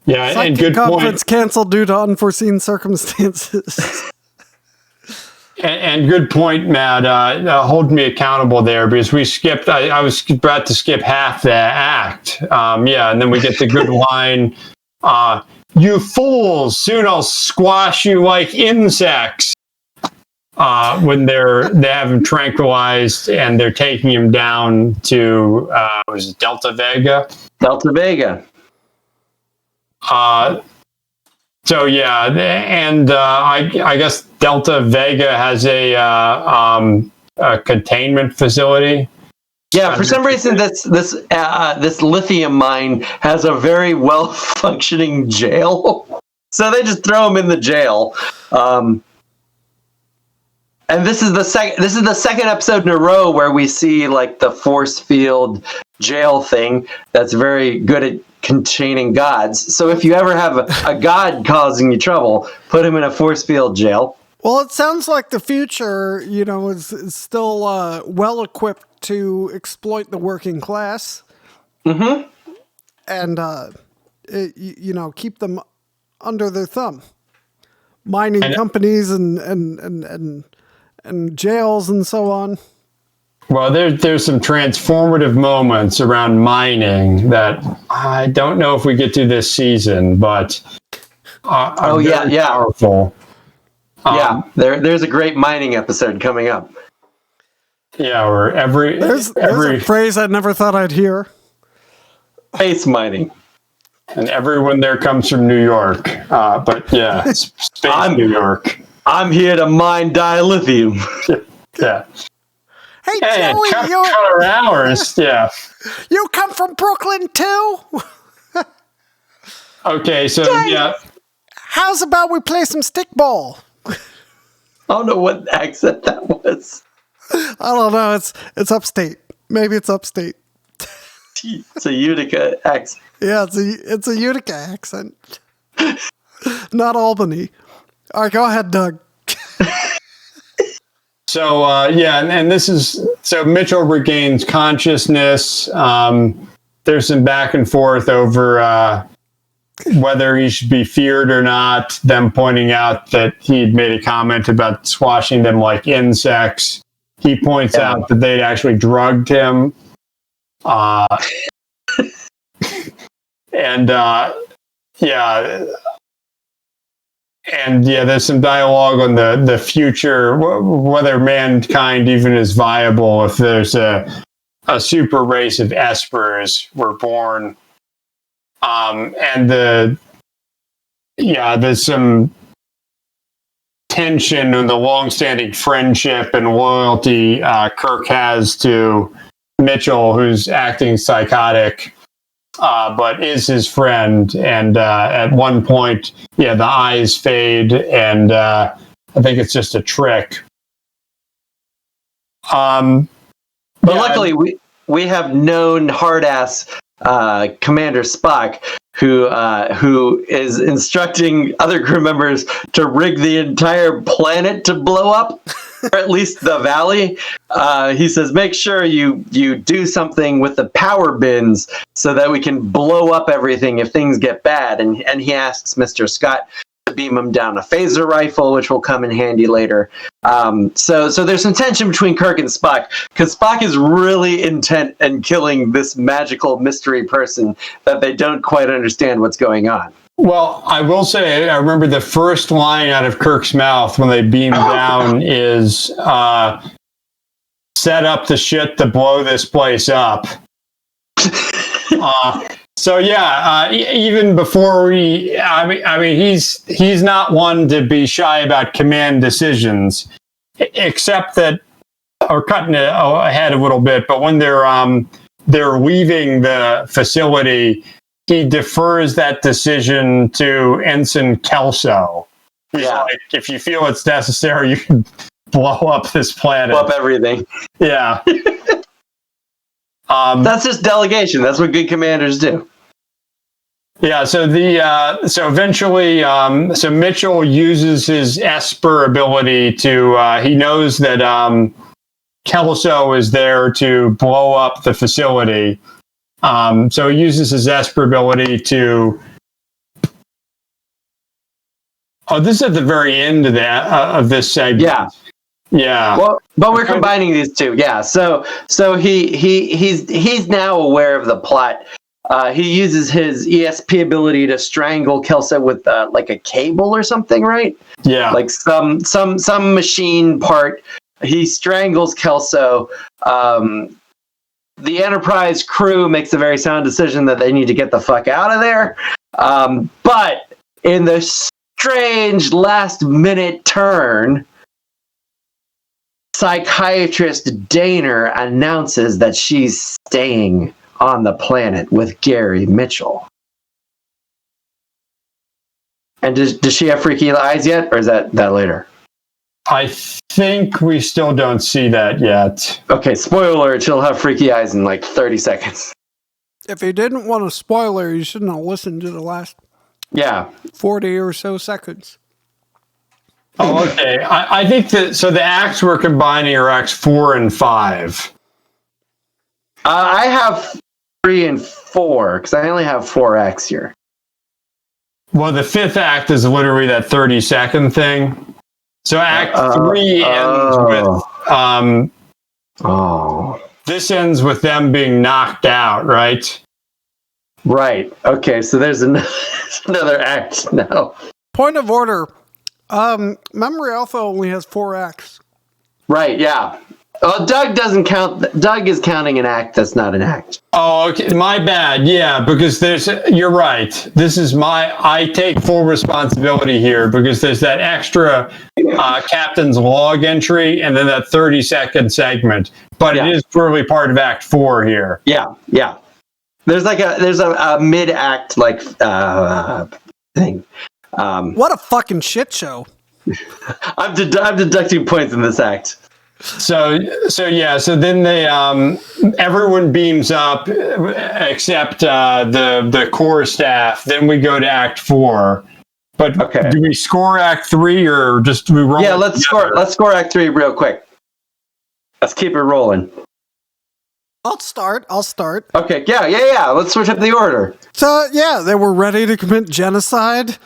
Yeah, Psychic and good conference point. Canceled due to unforeseen circumstances. and good point, Matt. Hold me accountable there because we skipped. I was about to skip half the act. And then we get the good line. You fools! Soon I'll squash you like insects. When they have him tranquilized and they're taking him down to was it Delta Vega? Delta Vega. So yeah, and I guess Delta Vega has a containment facility. Yeah, for some reason, this lithium mine has a very well functioning jail, so they just throw him in the jail. And this is the second episode in a row where we see like the force field jail thing that's very good at containing gods. So if you ever have a god causing you trouble, put him in a force field jail. Well, it sounds like the future, is still well equipped to exploit the working class. Mm-hmm. And keep them under their thumb. Mining companies and jails and so on. Well, there's some transformative moments around mining that I don't know if we get to this season, but are very powerful. There's a great mining episode coming up. Yeah, or there's a phrase I never thought I'd hear. Space mining. And everyone there comes from New York. But yeah, space New York. I'm here to mine dilithium. Yeah. Hey, Joey, cut our hours. Yeah. You come from Brooklyn too? Okay, so yeah. How's about we play some stickball? I don't know what accent that was. I don't know. It's upstate. Maybe it's upstate. It's a Utica accent. Yeah, it's a Utica accent. Not Albany. All right, go ahead, Doug. So, and this is, so Mitchell regains consciousness. There's some back and forth over whether he should be feared or not, them pointing out that he'd made a comment about squashing them like insects. He points out that they'd actually drugged him. And there's some dialogue on the future, whether mankind even is viable if there's a super race of espers were born. And there's some tension in the longstanding friendship and loyalty Kirk has to Mitchell, who's acting psychotic. But is his friend, and at one point, the eyes fade, and I think it's just a trick. But luckily, we have known hard-ass Commander Spock who is instructing other crew members to rig the entire planet to blow up, or at least the valley. He says, make sure you do something with the power bins so that we can blow up everything if things get bad. And he asks Mr. Scott to beam him down a phaser rifle, which will come in handy later. So there's some tension between Kirk and Spock, because Spock is really intent on killing this magical mystery person that they don't quite understand what's going on. Well, I will say, I remember the first line out of Kirk's mouth when they beam down is, set up the shit to blow this place up. So yeah, even before I mean, he's not one to be shy about command decisions, except that, or cutting it ahead a little bit. But when they're leaving the facility, he defers that decision to Ensign Kelso. He's like, if you feel it's necessary, you can blow up this planet, blow up everything. Yeah. That's just delegation. That's what good commanders do. Yeah. So so eventually, so Mitchell uses his Esper ability to. He knows that Kelso is there to blow up the facility. So he uses his Esper ability to. Oh, this is at the very end of that of this segment. Yeah. Yeah. Well, but we're combining these two. Yeah. So he's now aware of the plot. He uses his ESP ability to strangle Kelso with like a cable or something, right? Yeah. Like some machine part. He strangles Kelso. The Enterprise crew makes a very sound decision that they need to get the fuck out of there. But in the strange last-minute turn, psychiatrist Daner announces that she's staying on the planet with Gary Mitchell. And does she have freaky eyes yet, or is that later? I think we still don't see that yet. Okay, spoiler alert, she'll have freaky eyes in like 30 seconds. If you didn't want a spoiler, you shouldn't have listened to the last 40 or so seconds. Oh, okay. I think that, so the acts we're combining are acts 4 and 5. I have 3 and 4, because I only have 4 acts here. Well, the 5th act is literally that 30-second thing. So act 3 ends with... This ends with them being knocked out, right? Right. Okay, so there's another act now. Point of order. Memory Alpha only has 4 acts. Right, yeah. Well, Doug doesn't count. Doug is counting an act that's not an act. Oh, okay. My bad. Yeah, because you're right. This is I take full responsibility here because there's that extra captain's log entry and then that 30-second segment. But it is purely part of Act 4 here. Yeah. There's a mid-act thing. What a fucking shit show. I'm deducting points in this act. So then they everyone beams up except the core staff. Then we go to Act 4. But do we score Act 3 or just do we roll? Yeah, let's score Act 3 real quick. Let's keep it rolling. I'll start. Okay, yeah. Let's switch up the order. So they were ready to commit genocide.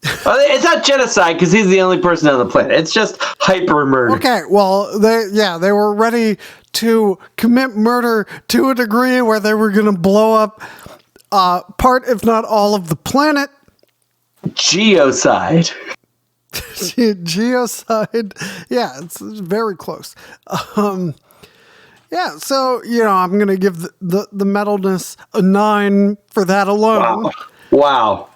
It's not genocide because he's the only person on the planet. It's just hyper murder. Okay, well, they were ready to commit murder to a degree where they were going to blow up part, if not all, of the planet. Geocide. Geocide. Yeah, it's very close. Yeah, so, I'm going to give the metalness a 9 for that alone. Wow.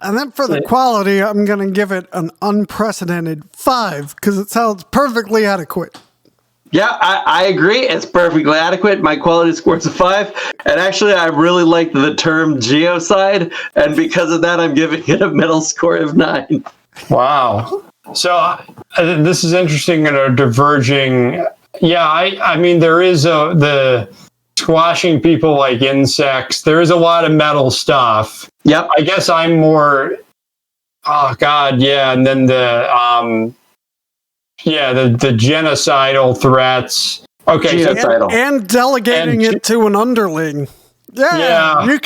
And then for the quality, I'm going to give it an unprecedented 5 because it sounds perfectly adequate. Yeah, I agree. It's perfectly adequate. My quality score is a 5. And actually, I really like the term geocide. And because of that, I'm giving it a middle score of 9. Wow. So this is interesting and a diverging. Yeah, I mean, there is the squashing people like insects. There is a lot of metal stuff. Yep. I guess I'm more. Oh God, yeah, and then the genocidal threats. Okay, Genocidal. And delegating it to an underling. Yeah, you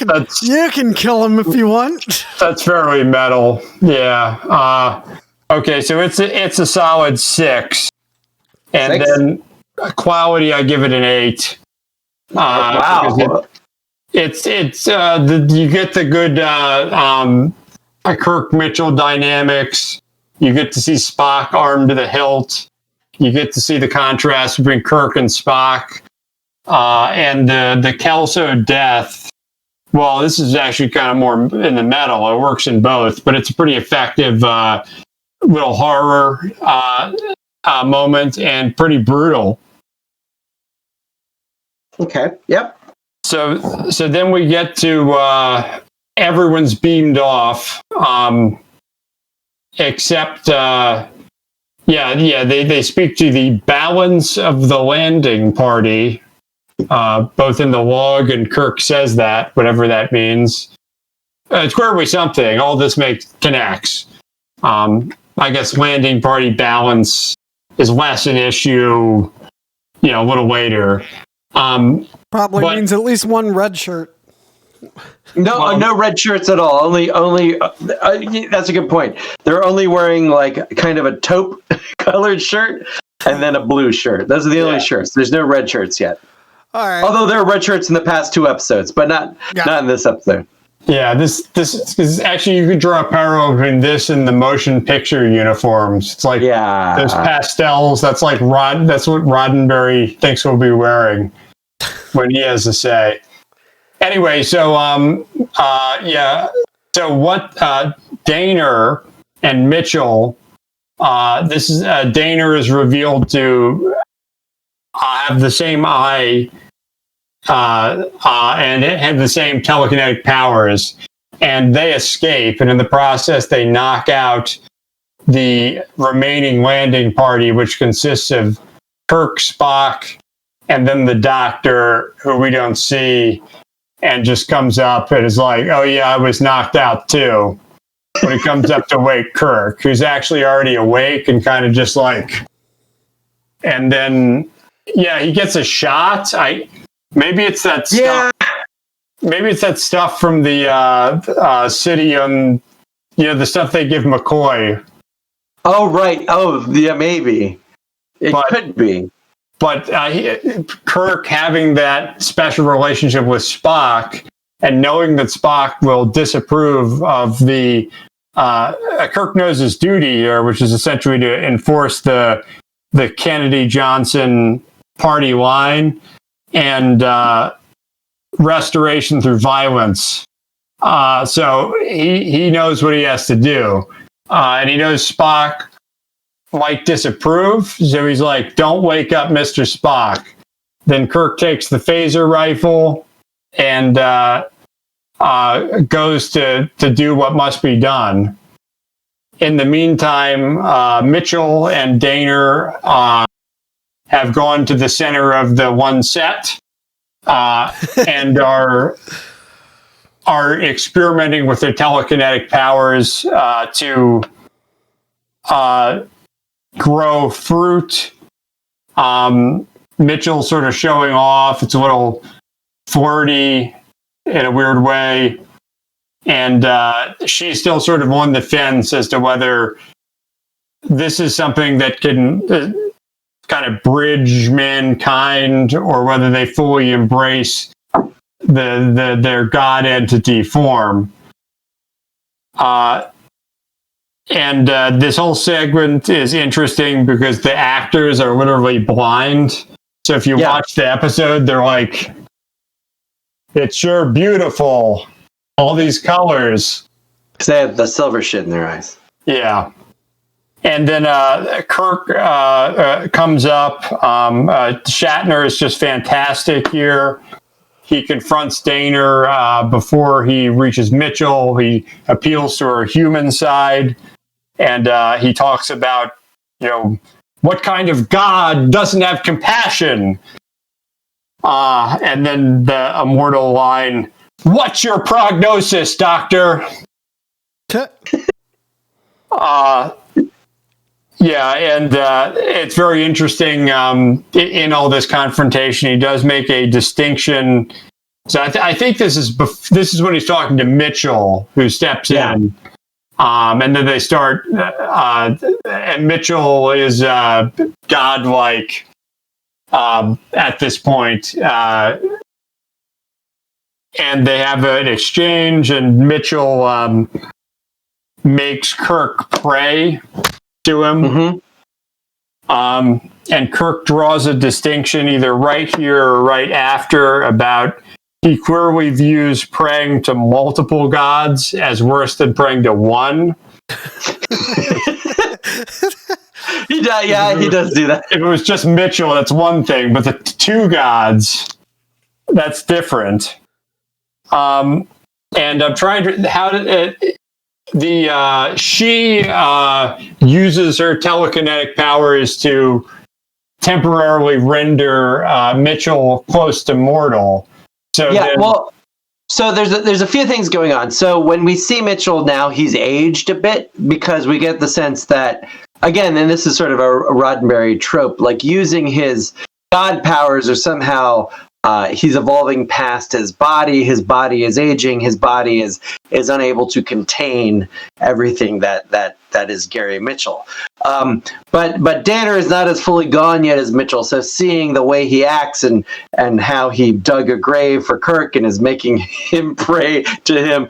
can kill him if you want. That's very metal. Yeah. Okay, so it's a solid 6, and 6? then quality I give it an 8. Wow. It's you get the good Kirk Mitchell dynamics. You get to see Spock armed to the hilt. You get to see the contrast between Kirk and Spock. And the Kelso death, well, this is actually kind of more in the metal. It works in both, but it's a pretty effective little horror moment and pretty brutal. Okay. Yep. So then we get to everyone's beamed off, except they speak to the balance of the landing party. Both in the log and Kirk says that, whatever that means. It's clearly something. All this connects. I guess landing party balance is less an issue, a little later. Probably means at least one red shirt. No red shirts at all. Only. That's a good point. They're only wearing like kind of a taupe colored shirt and then a blue shirt. Those are the only shirts. There's no red shirts yet. All right. Although there are red shirts in the past 2 episodes, but not in this episode. Yeah, this is actually, you could draw a parallel between this and the motion picture uniforms. It's like those pastels. That's like that's what Roddenberry thinks we'll be wearing when he has a say. Anyway, so so what Daner and Mitchell, this is Daner is revealed to have the same eye and have the same telekinetic powers, and they escape, and in the process they knock out the remaining landing party, which consists of Kirk, Spock, and then the Doctor, who we don't see, and just comes up and is like, oh yeah, I was knocked out too, when it comes up to wake Kirk, who's actually already awake and kind of just like, and then he gets a shot. Maybe it's that stuff. Yeah. Maybe it's that stuff from the city on, the stuff they give McCoy. Oh, right. Oh, yeah, maybe. It could be. But Kirk having that special relationship with Spock and knowing that Spock will disapprove of the... Kirk knows his duty here, which is essentially to enforce the Kennedy-Johnson party line and restoration through violence. So he knows what he has to do. And he knows Spock might disapprove. So he's like, don't wake up Mr. Spock. Then Kirk takes the phaser rifle and goes to do what must be done. In the meantime, Mitchell and Daner have gone to the center of the one set and are experimenting with their telekinetic powers to grow fruit. Mitchell sort of showing off. It's a little flirty in a weird way. And she's still sort of on the fence as to whether this is something that can kind of bridge mankind or whether they fully embrace their God entity form. And this whole segment is interesting because the actors are literally blind. So if you watch the episode, they're like, it's sure beautiful. All these colors. Because they have the silver shit in their eyes. Yeah. And then Kirk comes up. Shatner is just fantastic here. He confronts Daner before he reaches Mitchell. He appeals to her human side. And he talks about, what kind of God doesn't have compassion? And then the immortal line, "What's your prognosis, doctor?" Yeah, and it's very interesting in all this confrontation. He does make a distinction. So I think this is when he's talking to Mitchell, who steps in, and then they start. And Mitchell is godlike at this point, and they have an exchange, and Mitchell makes Kirk pray to him. And Kirk draws a distinction either right here or right after about he clearly views praying to multiple gods as worse than praying to one. He does do that. If it was just Mitchell, that's one thing, but the two gods, that's different. And I'm trying to she uses her telekinetic powers to temporarily render Mitchell close to mortal. So so there's a few things going on. So when we see Mitchell now, he's aged a bit because we get the sense that, again, and this is sort of a Roddenberry trope, like using his god powers or somehow he's evolving past his body. His body is aging. His body is unable to contain everything that is Gary Mitchell. But Danner is not as fully gone yet as Mitchell. So seeing the way he acts and how he dug a grave for Kirk and is making him pray to him,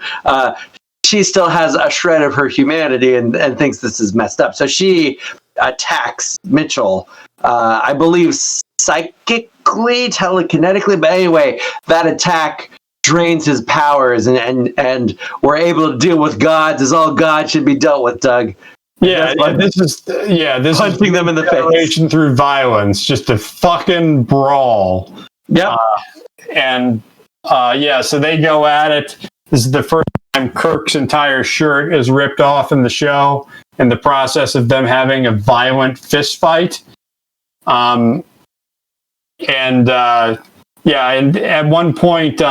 she still has a shred of her humanity and thinks this is messed up. So she attacks Mitchell, I believe psychically, telekinetically, but anyway, that attack drains his powers and we're able to deal with gods as all gods should be dealt with, Doug. This is punching them in the face through violence, just a fucking brawl. Yep. So they go at it. This is the first time Kirk's entire shirt is ripped off in the show in the process of them having a violent fist fight. And at one point,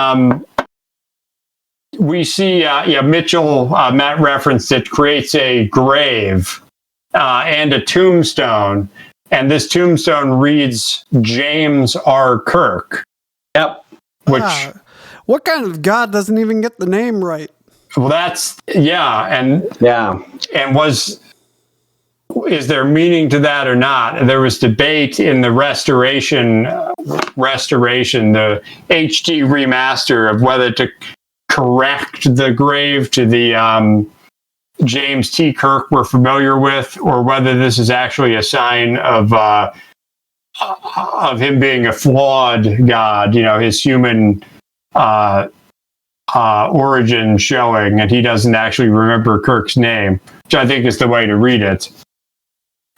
we see, Mitchell, Matt referenced it, creates a grave and a tombstone. And this tombstone reads James R. Kirk. Yep. Which, what kind of god doesn't even get the name right? Well, is there meaning to that or not? There was debate in the restoration, the HD remaster of whether to correct the grave to the James T. Kirk we're familiar with, or whether this is actually a sign of him being a flawed god, his human origin showing, and he doesn't actually remember Kirk's name, which I think is the way to read it.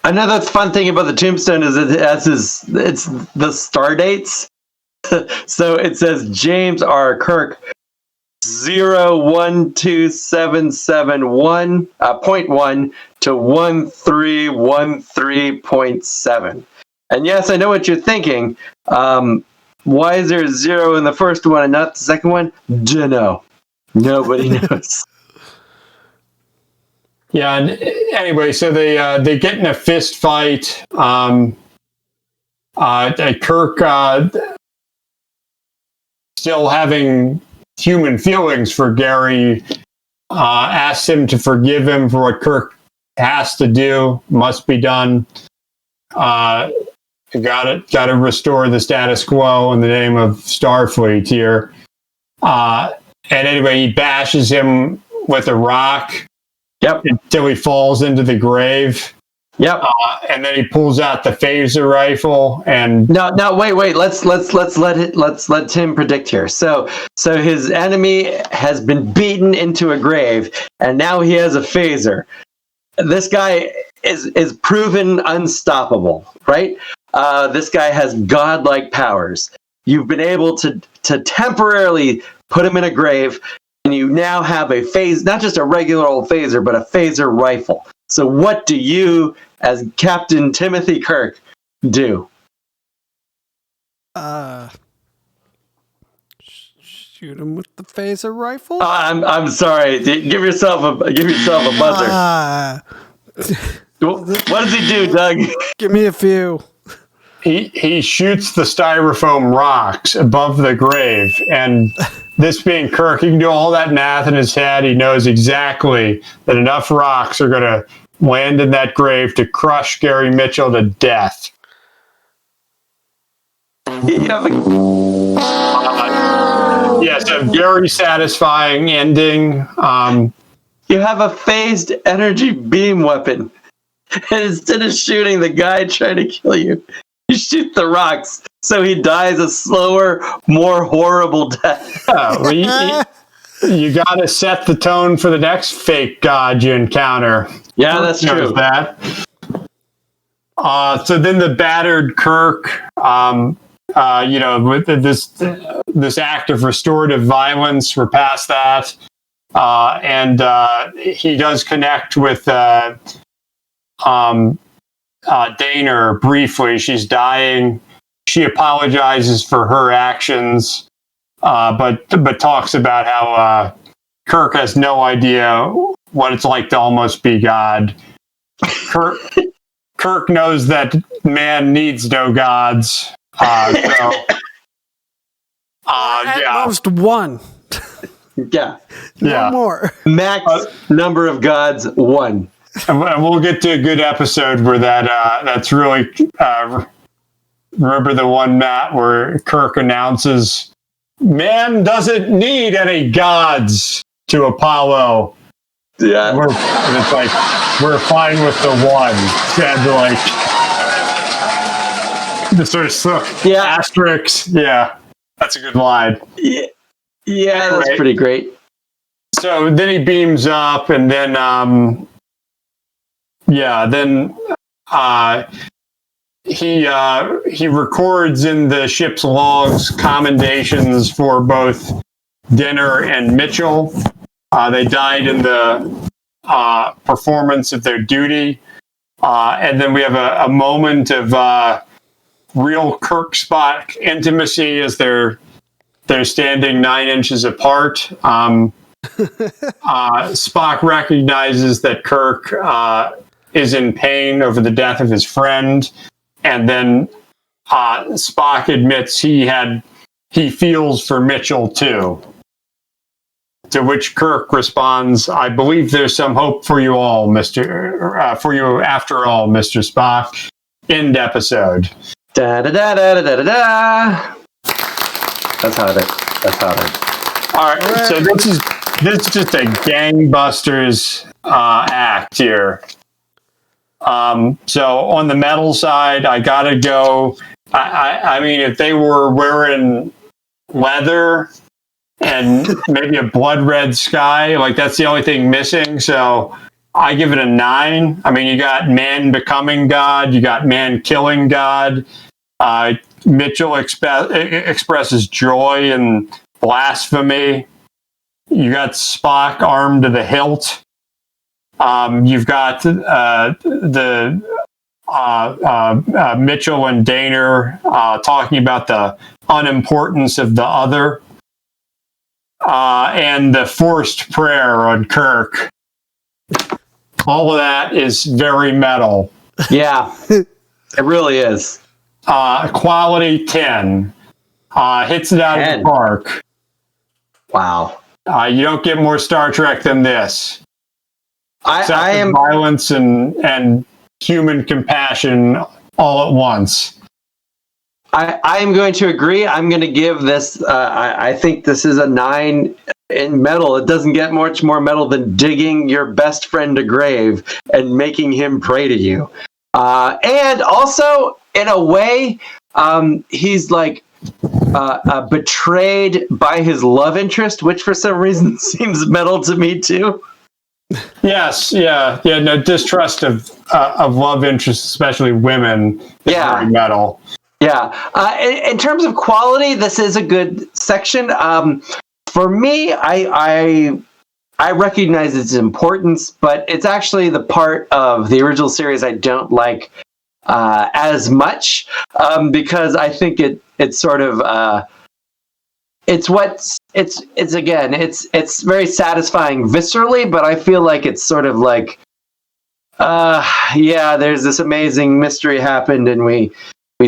Another fun thing about the tombstone is it's the star dates. So it says James R. Kirk 01277.1 to 1313.7. And yes, I know what you're thinking. Why is there a 0 in the first one and not the second one? Dunno. Nobody knows. Yeah, and anyway, so they get in a fist fight. Kirk, still having human feelings for Gary, asks him to forgive him for what Kirk has to do, must be done. Got to restore the status quo in the name of Starfleet here. And anyway, he bashes him with a rock. Yep. Until he falls into the grave. Yep. And then he pulls out the phaser rifle and no, wait. Let's let Tim predict here. So his enemy has been beaten into a grave, and now he has a phaser. This guy is proven unstoppable, right? This guy has godlike powers. You've been able to temporarily put him in a grave. And you now have a phase, not just a regular old phaser, but a phaser rifle. So what do you, as Captain Timothy Kirk, do? shoot him with the phaser rifle. I'm sorry. Give yourself a buzzer. What does he do, Doug? Give me a few. He shoots the styrofoam rocks above the grave, and this being Kirk, he can do all that math in his head. He knows exactly that enough rocks are going to land in that grave to crush Gary Mitchell to death. Yes, a very satisfying ending. You have a phased energy beam weapon. And instead of shooting the guy trying to kill you, you shoot the rocks so he dies a slower, more horrible death. You got to set the tone for the next fake god you encounter. Yeah, that's true. That. So then the battered Kirk, with this act of restorative violence, we're past that. And he does connect with Daner briefly. She's dying. She apologizes for her actions, but talks about how Kirk has no idea what it's like to almost be God. Kirk knows that man needs no gods. At most one. Yeah. No more. Max number of gods, 1. And we'll get to a good episode where that's really remember the one, Matt, where Kirk announces man doesn't need any gods to Apollo. Yeah. And it's like we're fine with the one. And like the sort of asterisks. Yeah. That's a good line. Yeah, that's pretty great. So then he beams up, and then he records in the ship's logs commendations for both Dinner and Mitchell. They died in the performance of their duty, and then we have a moment of real Kirk Spock intimacy as they're standing 9 inches apart. Spock recognizes that Kirk is in pain over the death of his friend, and then Spock admits he feels for Mitchell too. To which Kirk responds, "I believe there's some hope for you all, for you after all, Mr. Spock." End episode. Da da da da da da da. That's how it is. All right. So this is just a gangbusters act here. So on the metal side, I gotta go. I mean, if they were wearing leather and maybe a blood red sky, like that's the only thing missing. So I give it a 9. I mean, you got man becoming God, you got man killing God. Mitchell expresses joy and blasphemy. You got Spock armed to the hilt. You've got Mitchell and Daner talking about the unimportance of the other, and the forced prayer on Kirk. All of that is very metal. Yeah, it really is. Quality 10. Hits it out of the park. Wow. You don't get more Star Trek than this. I am violence and human compassion all at once. I am going to agree. I'm going to give this. I think this is a 9 in metal. It doesn't get much more metal than digging your best friend a grave and making him pray to you. And also, in a way, he's like betrayed by his love interest, which for some reason seems metal to me too. Yes, yeah. No, distrust of love interests, especially women. Is very metal. Yeah. In terms of quality, this is a good section. For me, I recognize its importance, but it's actually the part of the original series I don't like as much, because I think it sort of it's again, it's very satisfying viscerally, but I feel like it's sort of like, yeah, there's this amazing mystery happened, and we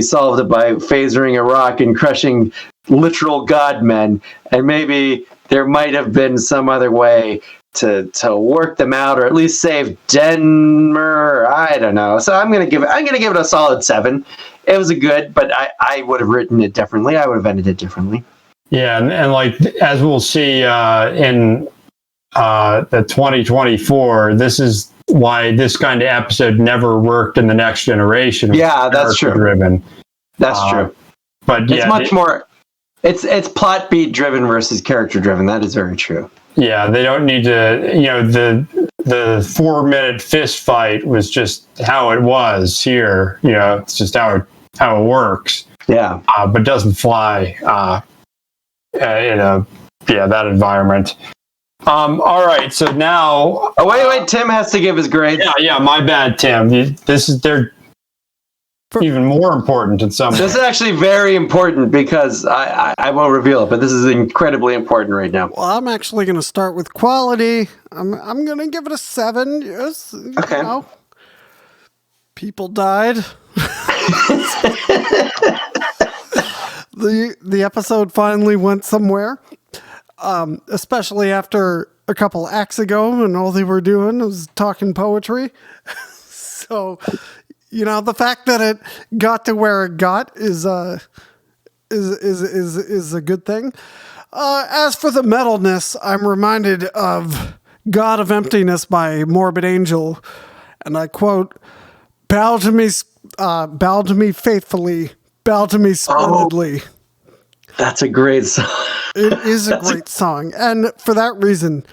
solved it by phasering a rock and crushing literal god men, and maybe there might have been some other way to work them out, or at least save Denver. I don't know. So I'm gonna give it a solid 7. It was a good, but I would have written it differently. I would have ended it differently. Yeah, and like as we'll see in the 2024, this is why this kind of episode never worked in the Next Generation. Yeah, that's true. Driven. That's true. But it's much more. It's plot beat driven versus character driven. That is very true. Yeah, they don't need to. The 4-minute fist fight was just how it was here. It's just how it works. Yeah, but doesn't fly in that environment. All right, so now. Oh wait! Tim has to give his grade. Yeah. My bad, Tim. They're even more important in some. This is actually very important because I won't reveal it, but this is incredibly important right now. Well, I'm actually going to start with quality. I'm going to give it a 7. Yes. Okay. People died. The episode finally went somewhere. Especially after a couple acts ago, and all they were doing was talking poetry. So, the fact that it got to where it got is a good thing. As for the metalness, I'm reminded of "God of Emptiness" by Morbid Angel, and I quote: bow to me faithfully, bow to me splendidly." Oh, that's a great song. It is a great song. And for that reason,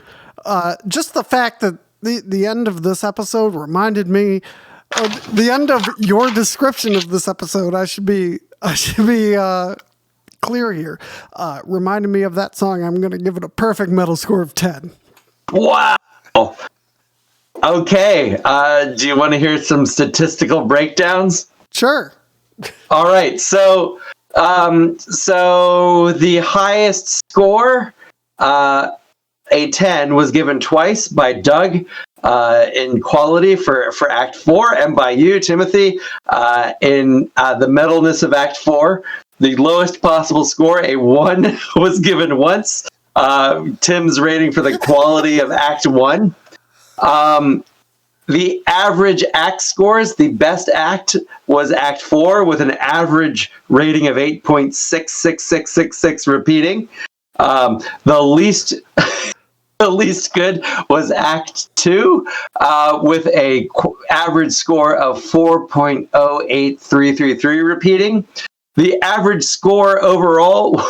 just the fact that the end of this episode reminded me of the end of your description of this episode. I should be clear here. Reminded me of that song. I'm going to give it a perfect metal score of 10. Wow. Okay. Do you want to hear some statistical breakdowns? Sure. All right. So the highest score, a 10, was given twice by Doug in quality for Act 4, and by you, Timothy, in the metalness of Act 4. The lowest possible score, a 1, was given once. Tim's rating for the quality of Act 1. The average act scores, the best act was Act 4 with an average rating of 8.66666 repeating. The least good was Act 2 with a average score of 4.08333 repeating. The average score overall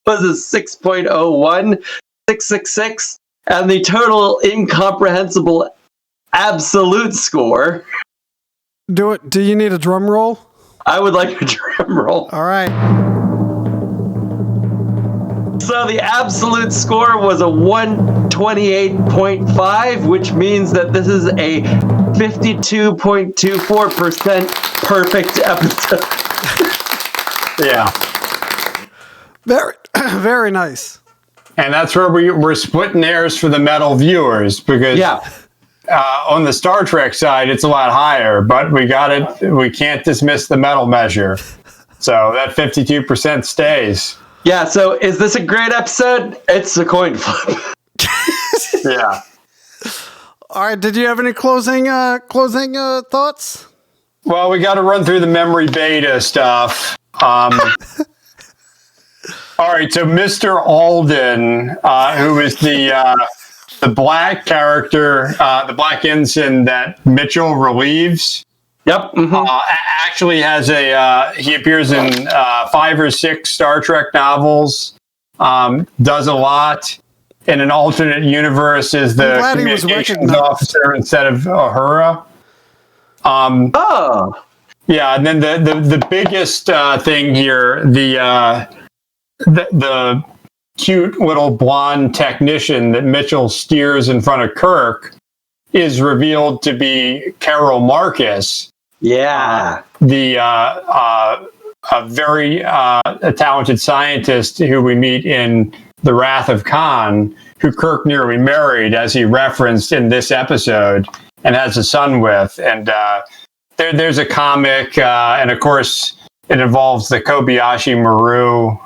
was a 6.01666, and the total incomprehensible absolute score. Do you need a drum roll? I would like a drum roll. All right. So the absolute score was a 128.5, which means that this is a 52.24% perfect episode. Yeah. Very, very nice. And that's where we're splitting hairs for the metal viewers, because on the Star Trek side, it's a lot higher, but we can't dismiss the metal measure. So that 52% stays. Yeah, so is this a great episode? It's a coin flip. Yeah. All right, did you have any closing thoughts? Well, we got to run through the memory beta stuff. All right, so Mr. Alden, who is the black character, the black ensign that Mitchell relieves. Yep. Mm-hmm. Actually has he appears in 5 or 6 Star Trek novels, does a lot. In an alternate universe is the communications officer instead of Uhura. Yeah, and then the biggest thing here, the cute little blonde technician that Mitchell steers in front of Kirk is revealed to be Carol Marcus. Yeah. The a very talented scientist who we meet in The Wrath of Khan, who Kirk nearly married, as he referenced in this episode, and has a son with. And there's a comic, and of course, it involves the Kobayashi Maru,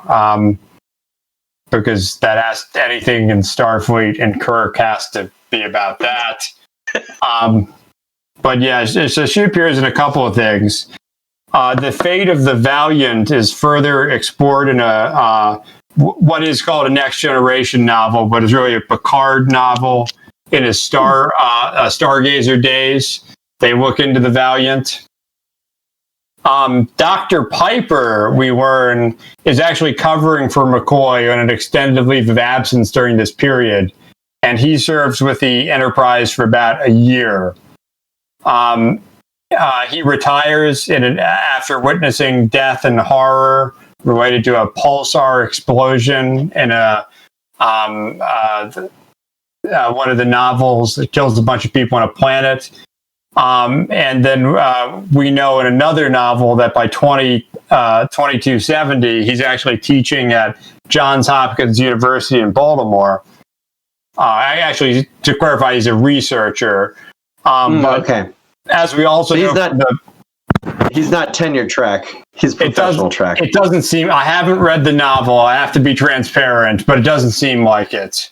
because that Ask Anything in Starfleet and Kirk has to be about that. But yeah, so she appears in a couple of things. The fate of the Valiant is further explored in what is called a Next Generation novel, but is really a Picard novel in his Stargazer days. They look into the Valiant. Dr. Piper, we learn, is actually covering for McCoy on an extended leave of absence during this period, and he serves with the Enterprise for about a year. He retires after witnessing death and horror related to a pulsar explosion in one of the novels that kills a bunch of people on a planet. And then we know in another novel that by 2270, he's actually teaching at Johns Hopkins University in Baltimore. To clarify, he's a researcher. Okay. As we also know, he's not tenure track. He's professional track. It doesn't seem. I haven't read the novel. I have to be transparent, but it doesn't seem like it.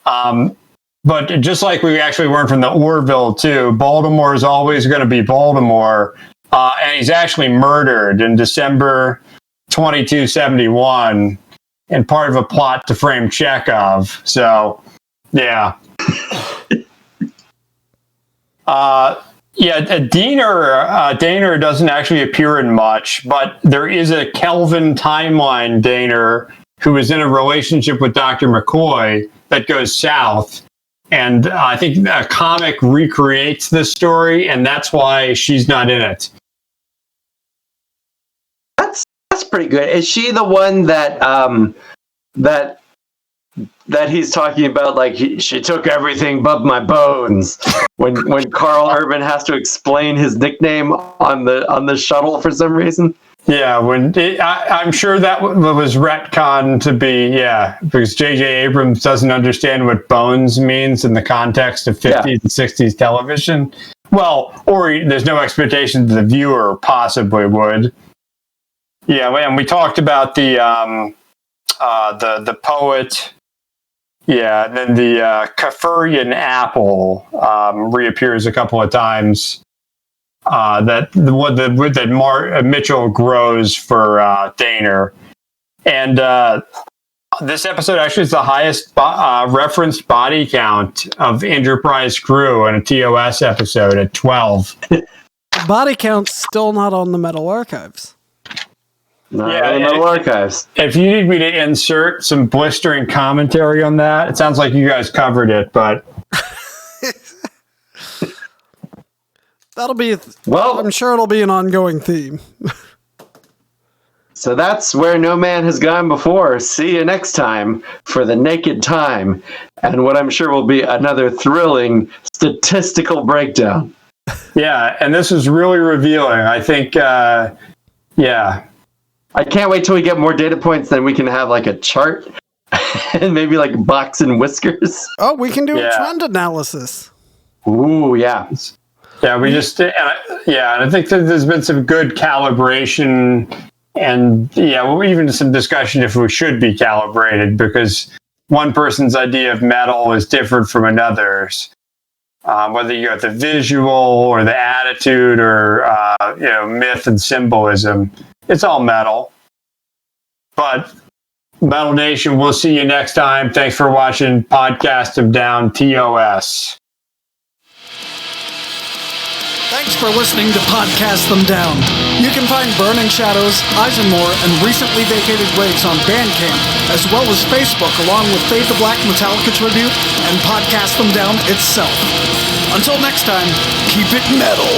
But just like we actually learned from the Orville too, Baltimore is always going to be Baltimore, and he's actually murdered in December 2271, in part of a plot to frame Chekhov. So, yeah. Daner doesn't actually appear in much, but there is a Kelvin timeline Daner who is in a relationship with Dr. McCoy that goes south. And I think a comic recreates this story, and that's why she's not in it. That's pretty good. Is she the one that he's talking about? Like she took everything but my bones. When Carl Urban has to explain his nickname on the shuttle for some reason. Yeah, I'm sure that was retconned to be, because J.J. Abrams doesn't understand what bones means in the context of 50s and 60s television. Well, or there's no expectation that the viewer possibly would. Yeah, and we talked about the poet. Yeah, and then the Kafurian apple reappears a couple of times. That Mitchell grows for Daner. And this episode actually is the highest referenced body count of Enterprise crew in a TOS episode at 12. Body count's still not on the Metal Archives. Metal Archives. If you need me to insert some blistering commentary on that, it sounds like you guys covered it, but... That'll be, I'm sure it'll be an ongoing theme. So that's where no man has gone before. See you next time for The Naked Time, and what I'm sure will be another thrilling statistical breakdown. Yeah, and this is really revealing. I think, I can't wait till we get more data points, then we can have like a chart and maybe like box and whiskers. Oh, we can do a trend analysis. Ooh, yeah. Yeah, we just, and I think that there's been some good calibration and, even some discussion if we should be calibrated, because one person's idea of metal is different from another's. Whether you got the visual or the attitude or, myth and symbolism, it's all metal. But Metal Nation, we'll see you next time. Thanks for watching Podcast Them Down TOS. Thanks for listening to Podcast Them Down. You can find Burning Shadows, ISENMOR, and recently vacated Raves on Bandcamp, as well as Facebook, along with Fade to Black Metallica Tribute and Podcast Them Down itself. Until next time, keep it metal.